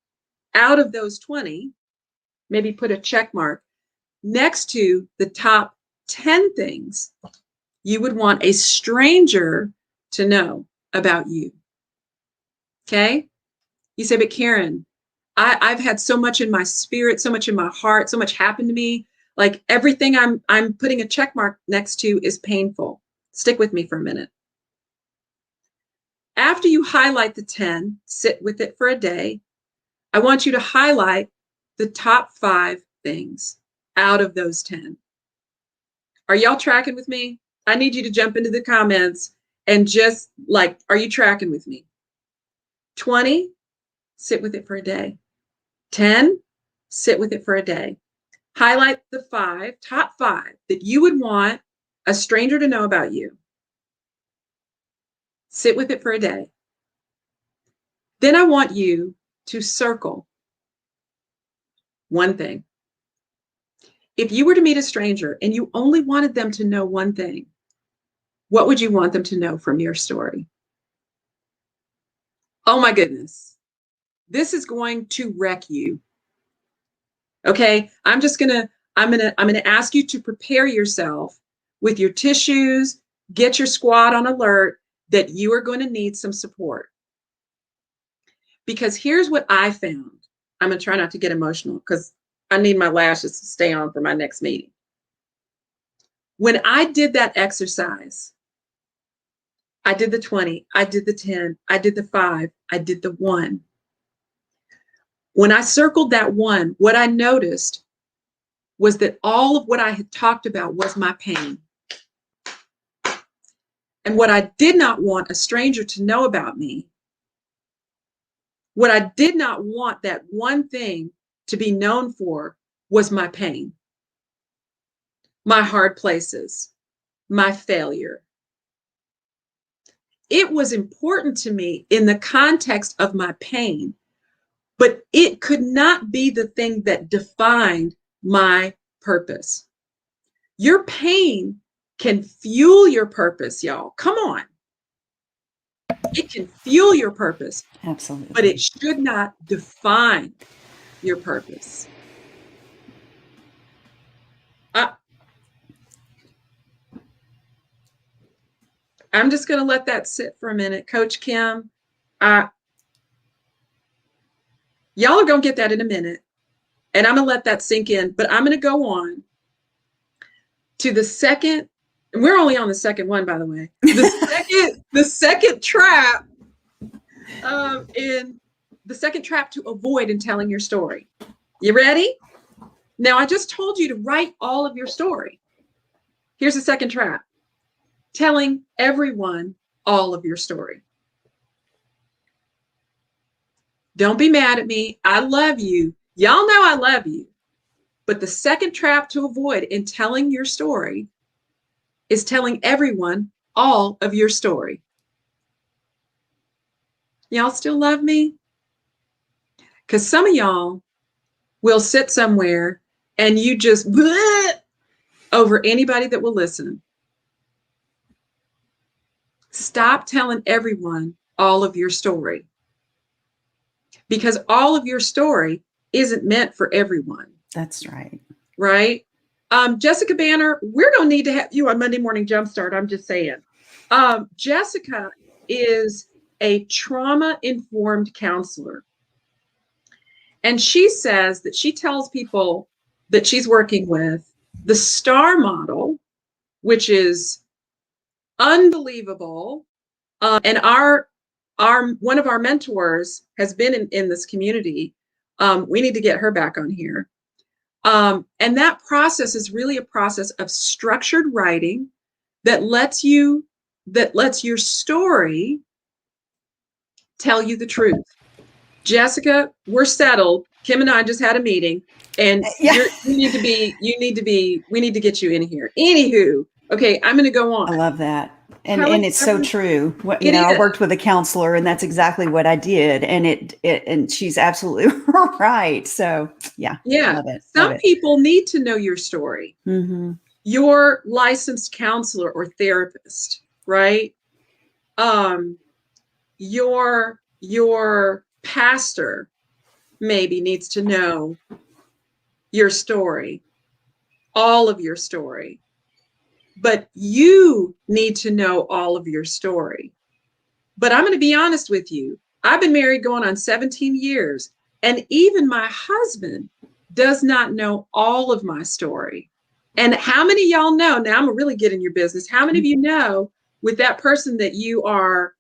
out of those 20, maybe put a check mark next to the top 10 things you would want a stranger to know about you. Okay? You say, but Karen, I've had so much in my spirit, so much in my heart, so much happened to me. Like everything I'm putting a check mark next to is painful. Stick with me for a minute. After you highlight the 10, sit with it for a day. I want you to highlight the top 5 things out of those 10. Are y'all tracking with me? I need you to jump into the comments and just like, are you tracking with me? 20, sit with it for a day. 10, sit with it for a day. Highlight the top 5 that you would want a stranger to know about you. Sit with it for a day. Then I want you to circle one thing. If you were to meet a stranger and you only wanted them to know one thing, what would you want them to know from your story? Oh my goodness. This is going to wreck you. Okay? I'm gonna ask you to prepare yourself with your tissues, get your squad on alert that you are going to need some support. Because here's what I found. I'm gonna try not to get emotional because I need my lashes to stay on for my next meeting. When I did that exercise, I did the 20, I did the 10, I did the 5, I did the 1. When I circled that 1, what I noticed was that all of what I had talked about was my pain. And what I did not want a stranger to know about me, what I did not want that one thing to be known for was my pain, my hard places, my failure. It was important to me in the context of my pain, but it could not be the thing that defined my purpose. Your pain can fuel your purpose, y'all. Come on. It can fuel your purpose. Absolutely. But it should not define your purpose. I'm just going to let that sit for a minute. Coach Kim, y'all are going to get that in a minute. And I'm going to let that sink in. But I'm going to go on to the second. And we're only on the second one, by the way. The second trap to avoid in telling your story. You ready? Now, I just told you to write all of your story. Here's the second trap. Telling everyone all of your story. Don't be mad at me. I love you. Y'all know I love you. But the second trap to avoid in telling your story is telling everyone all of your story. Y'all still love me? Because some of y'all will sit somewhere and you just over anybody that will listen. Stop telling everyone all of your story. Because all of your story isn't meant for everyone. That's right. Right? Jessica Banner, we're going to need to have you on Monday Morning Jumpstart. I'm just saying. Jessica is a trauma-informed counselor. And she says that she tells people that she's working with the STAR model, which is unbelievable. And our one of our mentors has been in this community. We need to get her back on here. And that process is really a process of structured writing that lets you that lets your story tell you the truth. Jessica, we're settled. Kim and I just had a meeting, and Yeah. we need to get you in here. Anywho, okay, I'm going to go on. I love that. Telling And it's so everyone, true. it I is. worked with a counselor, and that's exactly what I did. And and she's absolutely right. So yeah, Yeah. love it. Love Some it. people need to know your story. Mm-hmm. Your licensed counselor or therapist, right? Your pastor maybe needs to know your story, all of your story, but you need to know all of your story. But I'm going to be honest with you. I've been married going on 17 years, and even my husband does not know all of my story. And how many of y'all know? Now I'm gonna really get in your business. How many of you know with that person that you are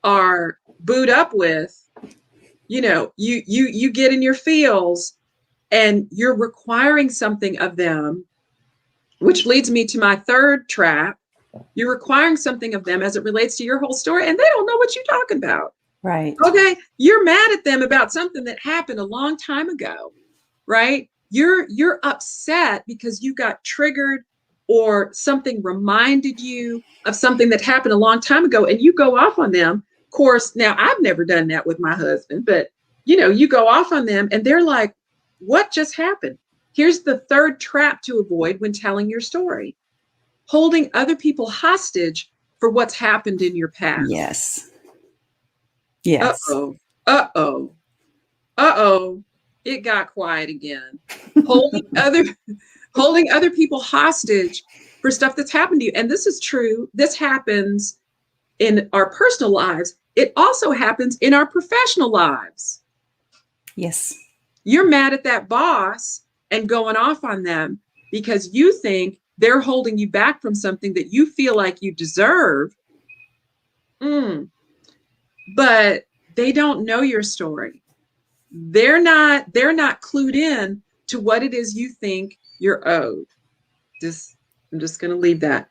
booed up with, you get in your feels and you're requiring something of them, which leads me to my third trap. You're requiring something of them as it relates to your whole story, and they don't know what you're talking about. Right. Okay, you're mad at them about something that happened a long time ago, right? You're upset because you got triggered or something reminded you of something that happened a long time ago, and you go off on them. Of course, now I've never done that with my husband, but you go off on them and they're like, what just happened? Here's the third trap to avoid when telling your story: holding other people hostage for what's happened in your past. Yes. Yes. Uh-oh. Uh-oh. Uh-oh. It got quiet again. Holding other holding other people hostage for stuff that's happened to you. And this is true. This happens in our personal lives. It also happens in our professional lives. Yes. You're mad at that boss and going off on them because you think they're holding you back from something that you feel like you deserve. But they don't know your story. They're not clued in to what it is you think you're owed. I'm just going to leave that.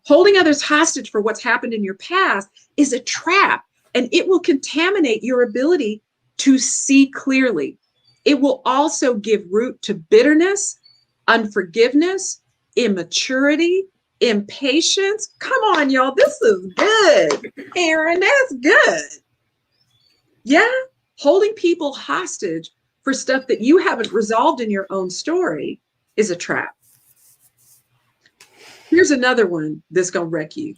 Holding others hostage for what's happened in your past is a trap, and it will contaminate your ability to see clearly. It will also give root to bitterness, unforgiveness, immaturity, impatience. Come on, y'all. This is good. Aaron, that's good. Yeah. Holding people hostage for stuff that you haven't resolved in your own story is a trap. Here's another one that's going to wreck you.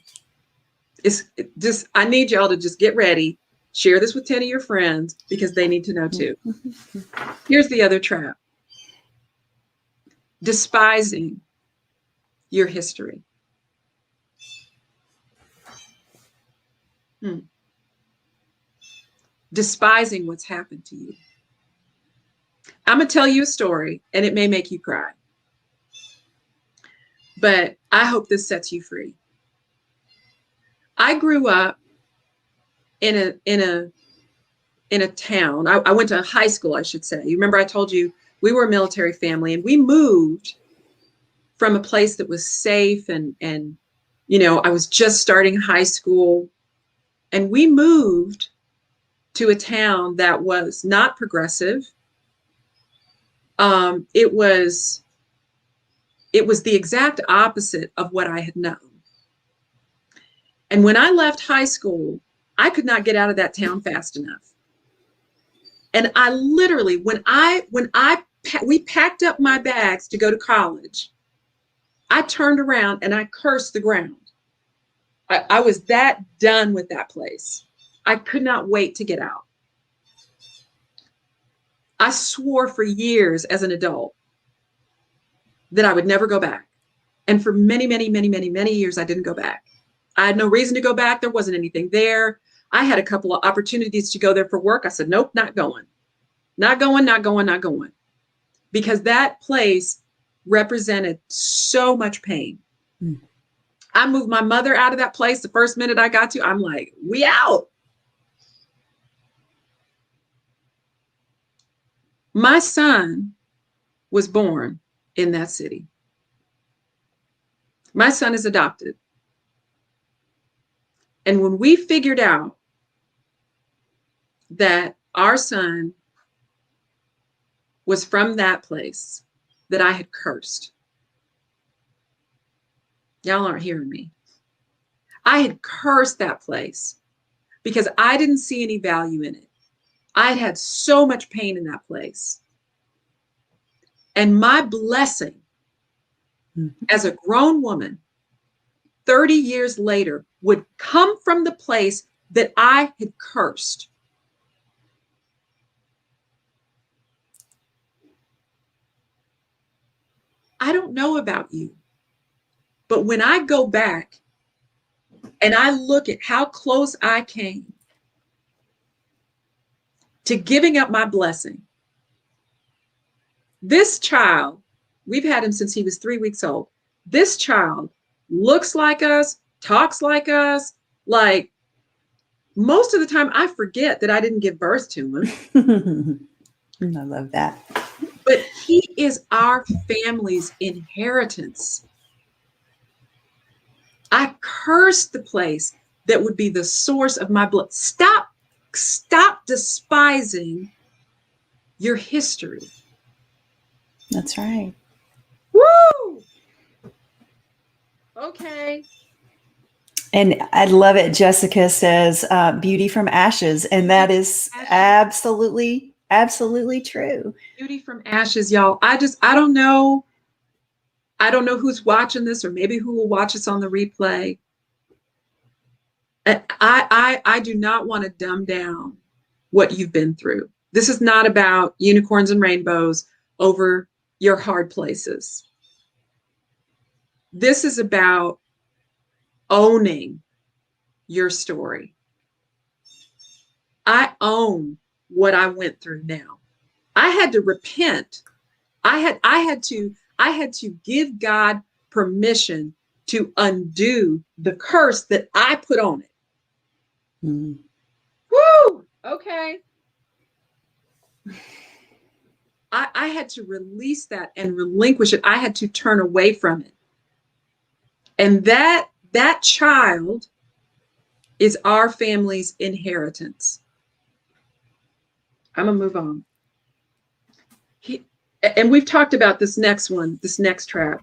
I need y'all to just get ready. Share this with 10 of your friends because they need to know too. Here's the other trap: despising your history. Despising what's happened to you. I'm going to tell you a story, and it may make you cry, but I hope this sets you free. I grew up in a town. I went to high school, I should say. You remember I told you we were a military family, and we moved from a place that was safe and I was just starting high school, and we moved to a town that was not progressive. It was the exact opposite of what I had known. And when I left high school, I could not get out of that town fast enough. And I literally, we packed up my bags to go to college, I turned around and I cursed the ground. I was that done with that place. I could not wait to get out. I swore for years as an adult that I would never go back. And for many, many, many, many, many years, I didn't go back. I had no reason to go back. There wasn't anything there. I had a couple of opportunities to go there for work. I said, nope, not going. Not going, not going, not going. Because that place represented so much pain. I moved my mother out of that place the first minute I got to. I'm like, we out. My son was born in that city. My son is adopted. And when we figured out that our son was from that place that I had cursed, y'all aren't hearing me. I had cursed that place because I didn't see any value in it. I had had so much pain in that place. And my blessing as a grown woman, 30 years later, would come from the place that I had cursed. I don't know about you, but when I go back and I look at how close I came to giving up my blessing, this child, we've had him since he was 3 weeks old. This child looks like us, talks like us. Like, most of the time I forget that I didn't give birth to him. I love that. But he is our family's inheritance. I cursed the place that would be the source of my blood. Stop despising your history. That's right. Woo! Okay. And I love it. Jessica says, beauty from ashes. And that is absolutely true. Beauty from ashes, y'all. I don't know. I don't know who's watching this or maybe who will watch us on the replay. I do not want to dumb down what you've been through. This is not about unicorns and rainbows over your hard places. This is about owning your story. I own what I went through now. I had to repent. I had to give God permission to undo the curse that I put on it. Mm. Woo! Okay. I had to release that and relinquish it. I had to turn away from it. And that child is our family's inheritance. I'm going to move on. And we've talked about this next one, this next trap.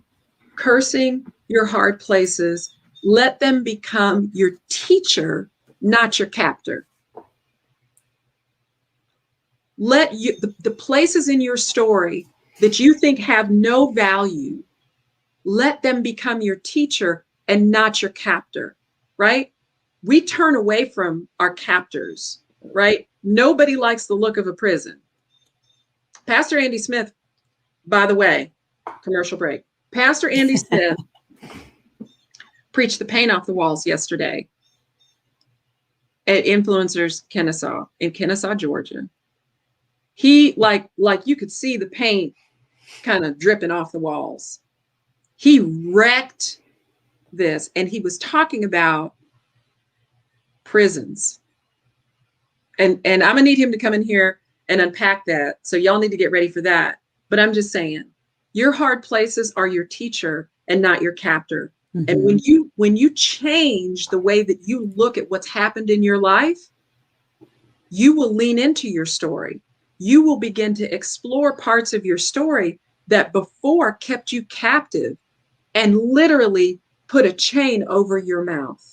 Cursing your hard places. Let them become your teacher, not your captor. Let you, the places in your story that you think have no value, let them become your teacher and not your captor, right? We turn away from our captors, right? Nobody likes the look of a prison. Pastor Andy Smith, by the way, commercial break. Pastor Andy Smith preached the paint off the walls yesterday at Influencers Kennesaw in Kennesaw, Georgia. He like you could see the paint kind of dripping off the walls. He wrecked this, and he was talking about prisons. And I'm gonna need him to come in here and unpack that. So y'all need to get ready for that. But I'm just saying, your hard places are your teacher and not your captor. Mm-hmm. And when you change the way that you look at what's happened in your life, you will lean into your story. You will begin to explore parts of your story that before kept you captive and literally put a chain over your mouth.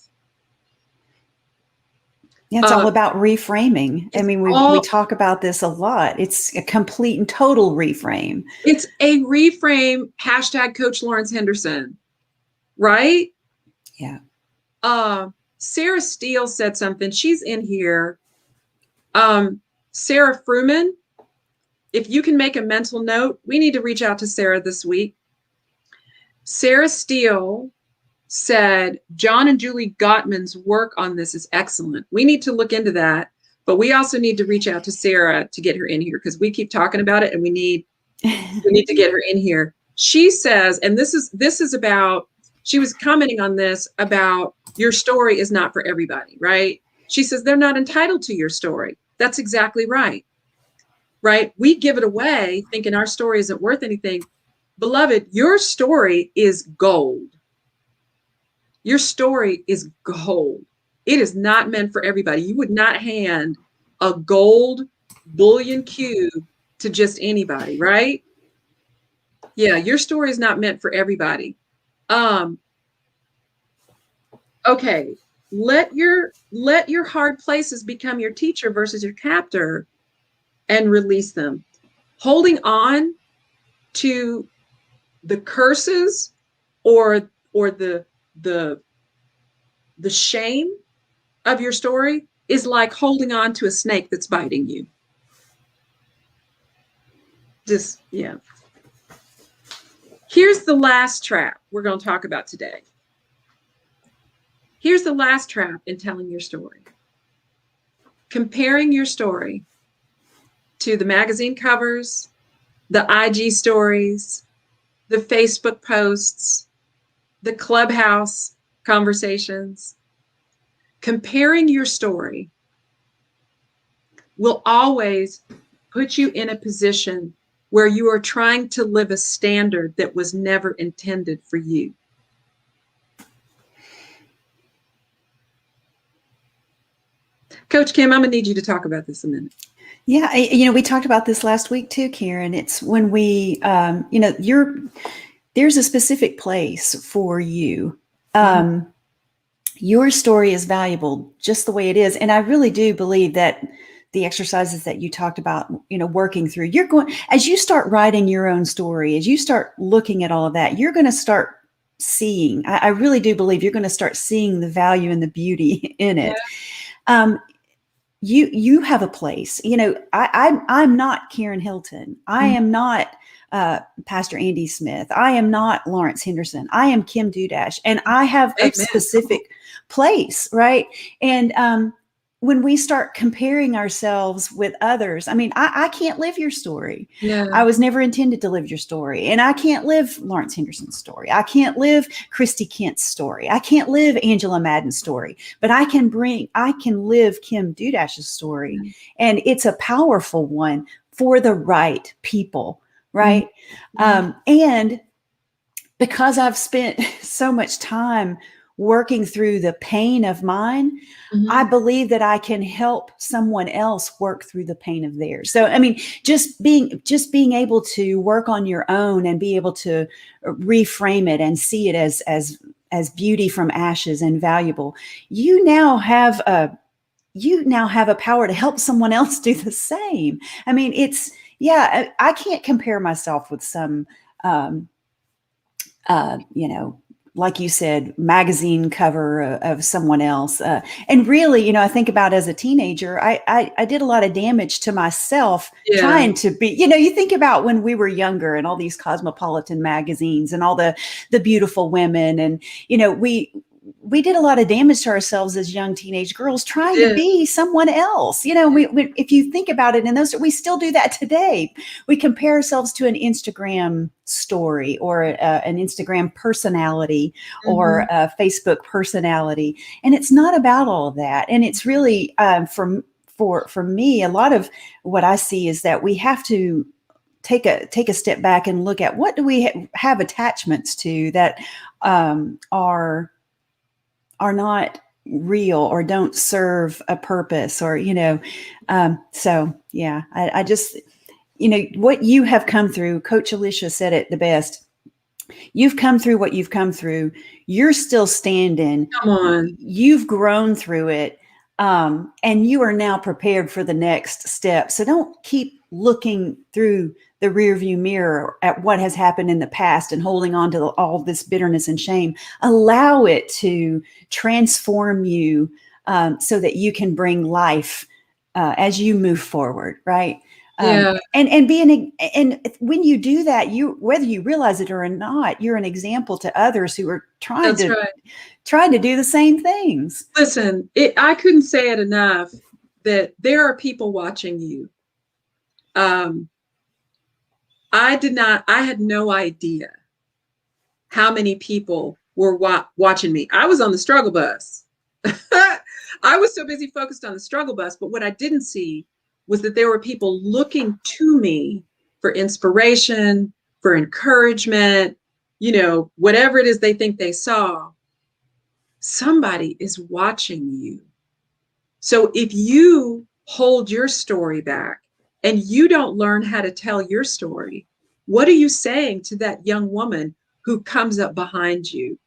Yeah, it's all about reframing. I mean, we talk about this a lot. It's a complete and total reframe. It's a reframe. # Coach Lawrence Henderson, right? Yeah. Sarah Steele said something. She's in here. Sarah Fruman, if you can make a mental note, we need to reach out to Sarah this week. Sarah Steele said, John and Julie Gottman's work on this is excellent. We need to look into that, but we also need to reach out to Sarah to get her in here because we keep talking about it and we need to get her in here. She says, and this is about, she was commenting on this about your story is not for everybody, right? She says they're not entitled to your story. That's exactly right. Right? We give it away thinking our story isn't worth anything. Beloved, your story is gold. Your story is gold. It is not meant for everybody. You would not hand a gold bullion cube to just anybody, right? Yeah, your story is not meant for everybody. Okay, let your hard places become your teacher versus your captor, and release them. Holding on to the curses or the shame of your story is like holding on to a snake that's biting you. Just, yeah. Here's the last trap we're going to talk about today. Here's the last trap in telling your story. Comparing your story to the magazine covers, the IG stories, the Facebook posts, the Clubhouse conversations. Comparing your story will always put you in a position where you are trying to live a standard that was never intended for you. Coach Kim, I'm going to need you to talk about this a minute. Yeah, we talked about this last week too, Karen. It's when we, there's a specific place for you. Your story is valuable just the way it is. And I really do believe that the exercises that you talked about, working through, as you start writing your own story, as you start looking at all of that, you're going to start seeing, I really do believe you're going to start seeing the value and the beauty in it. Yeah. You have a place. I'm not Karen Hilton. I am not Pastor Andy Smith. I am not Lawrence Henderson. I am Kim Dudash, and I have a specific place, right? And when we start comparing ourselves with others, I can't live your story. Yeah. I was never intended to live your story, and I can't live Lawrence Henderson's story. I can't live Christy Kent's story. I can't live Angela Madden's story, but I can live Kim Dudash's story, and it's a powerful one for the right people, right? And because I've spent so much time working through the pain of mine, I believe that I can help someone else work through the pain of theirs. So, just being able to work on your own and be able to reframe it and see it as beauty from ashes and valuable, you now have a power to help someone else do the same. I can't compare myself with some, like you said, magazine cover of someone else. And really, I think about as a teenager, I did a lot of damage to myself trying to be, you think about when we were younger and all these cosmopolitan magazines and all the beautiful women. And, we did a lot of damage to ourselves as young teenage girls trying to be someone else. We, if you think about it, we still do that today. We compare ourselves to an Instagram story or an Instagram personality or a Facebook personality. And it's not about all of that. And it's really, for me, a lot of what I see is that we have to take a step back and look at what do we have attachments to that are not real or don't serve a purpose or, so yeah, I just, what you have come through, Coach Alicia said it the best. You've come through what you've come through. You're still standing. Come on. You've grown through it. And you are now prepared for the next step. So don't keep looking through the rearview mirror at what has happened in the past and holding on to all this bitterness and shame. Allow it to transform you so that you can bring life as you move forward, right? And when you do that, whether you realize it or not, you're an example to others who are trying to do the same things. Listen, I couldn't say it enough that there are people watching you. I had no idea how many people were watching me. I was on the struggle bus. I was so busy focused on the struggle bus, but what I didn't see was that there were people looking to me for inspiration, for encouragement, whatever it is they think they saw. somebody is watching you. So if you hold your story back and you don't learn how to tell your story, what are you saying to that young woman who comes up behind you?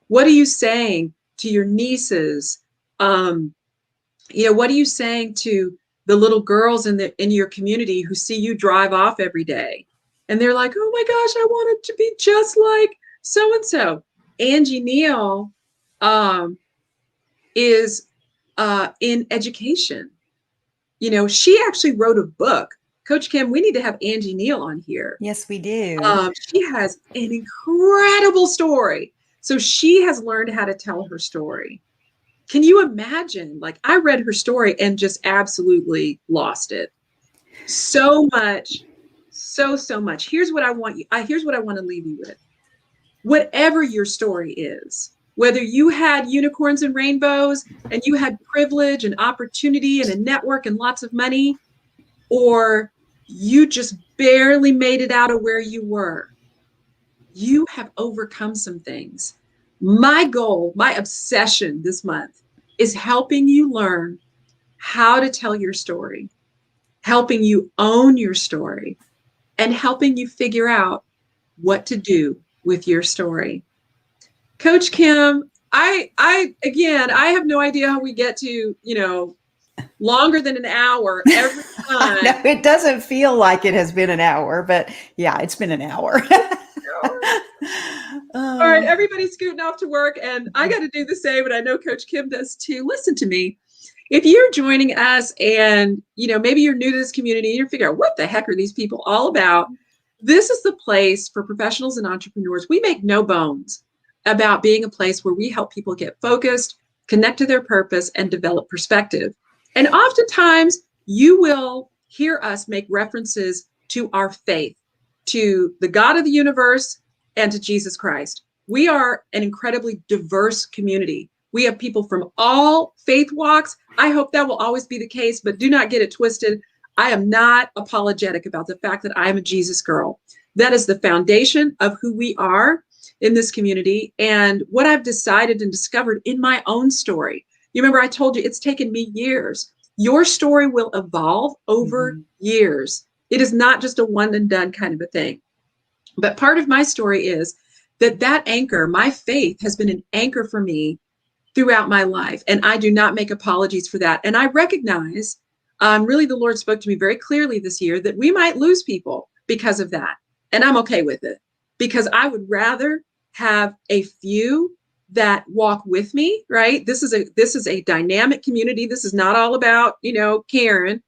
What are you saying to your nieces? What are you saying to the little girls in your community who see you drive off every day? And they're like, oh my gosh, I wanted to be just like so and so. Angie Neal is in education. She actually wrote a book. Coach Kim, we need to have Angie Neal on here. Yes, we do. She has an incredible story. So she has learned how to tell her story. Can you imagine? Like, I read her story and just absolutely lost it. So much, so much. Here's what I want to leave you with. Whatever your story is, whether you had unicorns and rainbows and you had privilege and opportunity and a network and lots of money, or you just barely made it out of where you were, you have overcome some things. My goal, my obsession this month is helping you learn how to tell your story, helping you own your story, and helping you figure out what to do with your story. Coach Kim, I have no idea how we get to, longer than an hour every time. No, it doesn't feel like it has been an hour, but yeah, it's been an hour. All right, everybody's scooting off to work, and I got to do the same, and I know Coach Kim does too. Listen to me. If you're joining us and, maybe you're new to this community and you're figuring out what the heck are these people all about, this is the place for professionals and entrepreneurs. We make no bones about being a place where we help people get focused, connect to their purpose, and develop perspective. And oftentimes you will hear us make references to our faith, to the God of the universe, and to Jesus Christ. We are an incredibly diverse community. We have people from all faith walks. I hope that will always be the case, but do not get it twisted. I am not apologetic about the fact that I am a Jesus girl. That is the foundation of who we are in this community and what I've decided and discovered in my own story. You remember I told you it's taken me years. Your story will evolve over years. It is not just a one and done kind of a thing. But part of my story is that anchor, my faith, has been an anchor for me throughout my life. And I do not make apologies for that. And I recognize, really, the Lord spoke to me very clearly this year that we might lose people because of that. And I'm okay with it, because I would rather have a few that walk with me, right? This is a dynamic community. This is not all about, Karen.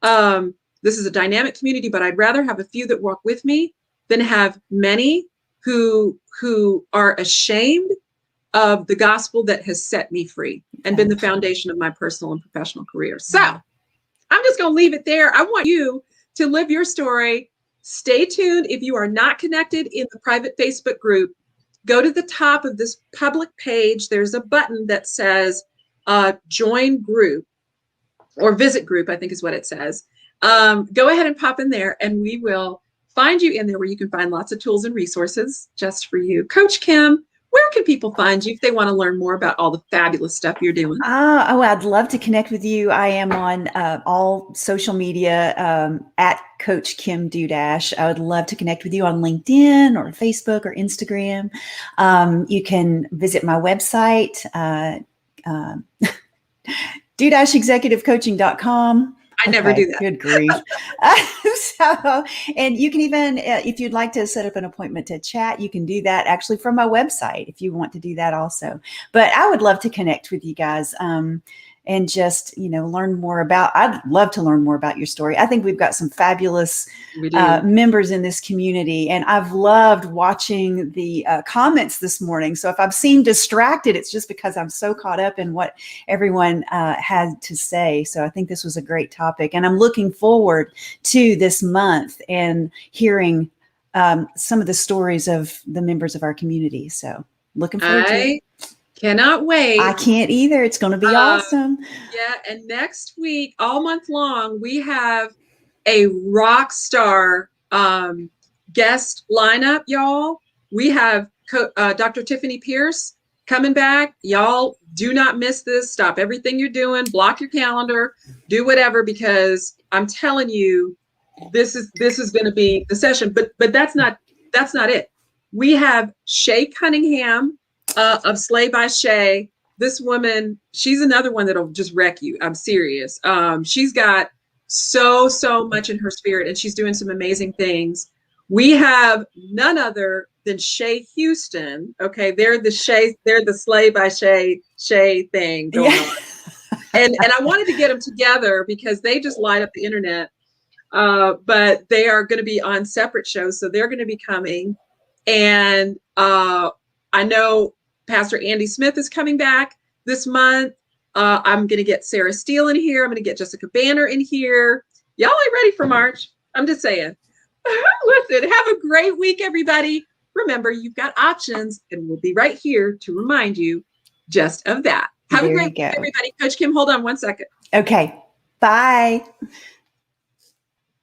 This is a dynamic community, but I'd rather have a few that walk with me than have many who are ashamed of the gospel that has set me free and been the foundation of my personal and professional career. So I'm just going to leave it there. I want you to live your story. Stay tuned. If you are not connected in the private Facebook group, go to the top of this public page. There's a button that says join group or visit group, I think is what it says. Go ahead and pop in there and we will find you in there where you can find lots of tools and resources just for you. Coach Kim, where can people find you if they want to learn more about all the fabulous stuff you're doing? I'd love to connect with you. I am on all social media at Coach Kim Dudash. I would love to connect with you on LinkedIn or Facebook or Instagram. You can visit my website, dudashexecutivecoaching.com. I never do that. Good grief. And you can even, if you'd like to set up an appointment to chat, you can do that actually from my website if you want to do that also. But I would love to connect with you guys and just, learn more about, I'd love to learn more about your story. I think we've got some fabulous members in this community, and I've loved watching the comments this morning. So if I've seemed distracted, it's just because I'm so caught up in what everyone had to say. So I think this was a great topic, and I'm looking forward to this month and hearing some of the stories of the members of our community. So looking forward to it. Cannot wait. I can't either. It's going to be awesome. Yeah. And next week, all month long, we have a rock star guest lineup, y'all. We have Dr. Tiffany Pierce coming back. Y'all do not miss this. Stop everything you're doing, block your calendar, do whatever, because I'm telling you, this is going to be the session. But that's not it. We have Shea Cunningham of Slay by Shea. This woman, she's another one that'll just wreck you. I'm serious. She's got so much in her spirit, and she's doing some amazing things. We have none other than Shea Houston. Okay, they're the Slay by Shea thing going on. And I wanted to get them together because they just light up the internet. But they are going to be on separate shows, so they're going to be coming. And I know Pastor Andy Smith is coming back this month. I'm going to get Sarah Steele in here. I'm going to get Jessica Banner in here. Y'all ain't ready for March. I'm just saying. Listen, have a great week, everybody. Remember, you've got options, and we'll be right here to remind you just of that. Have a great week, everybody. Coach Kim, hold on one second. Okay. Bye.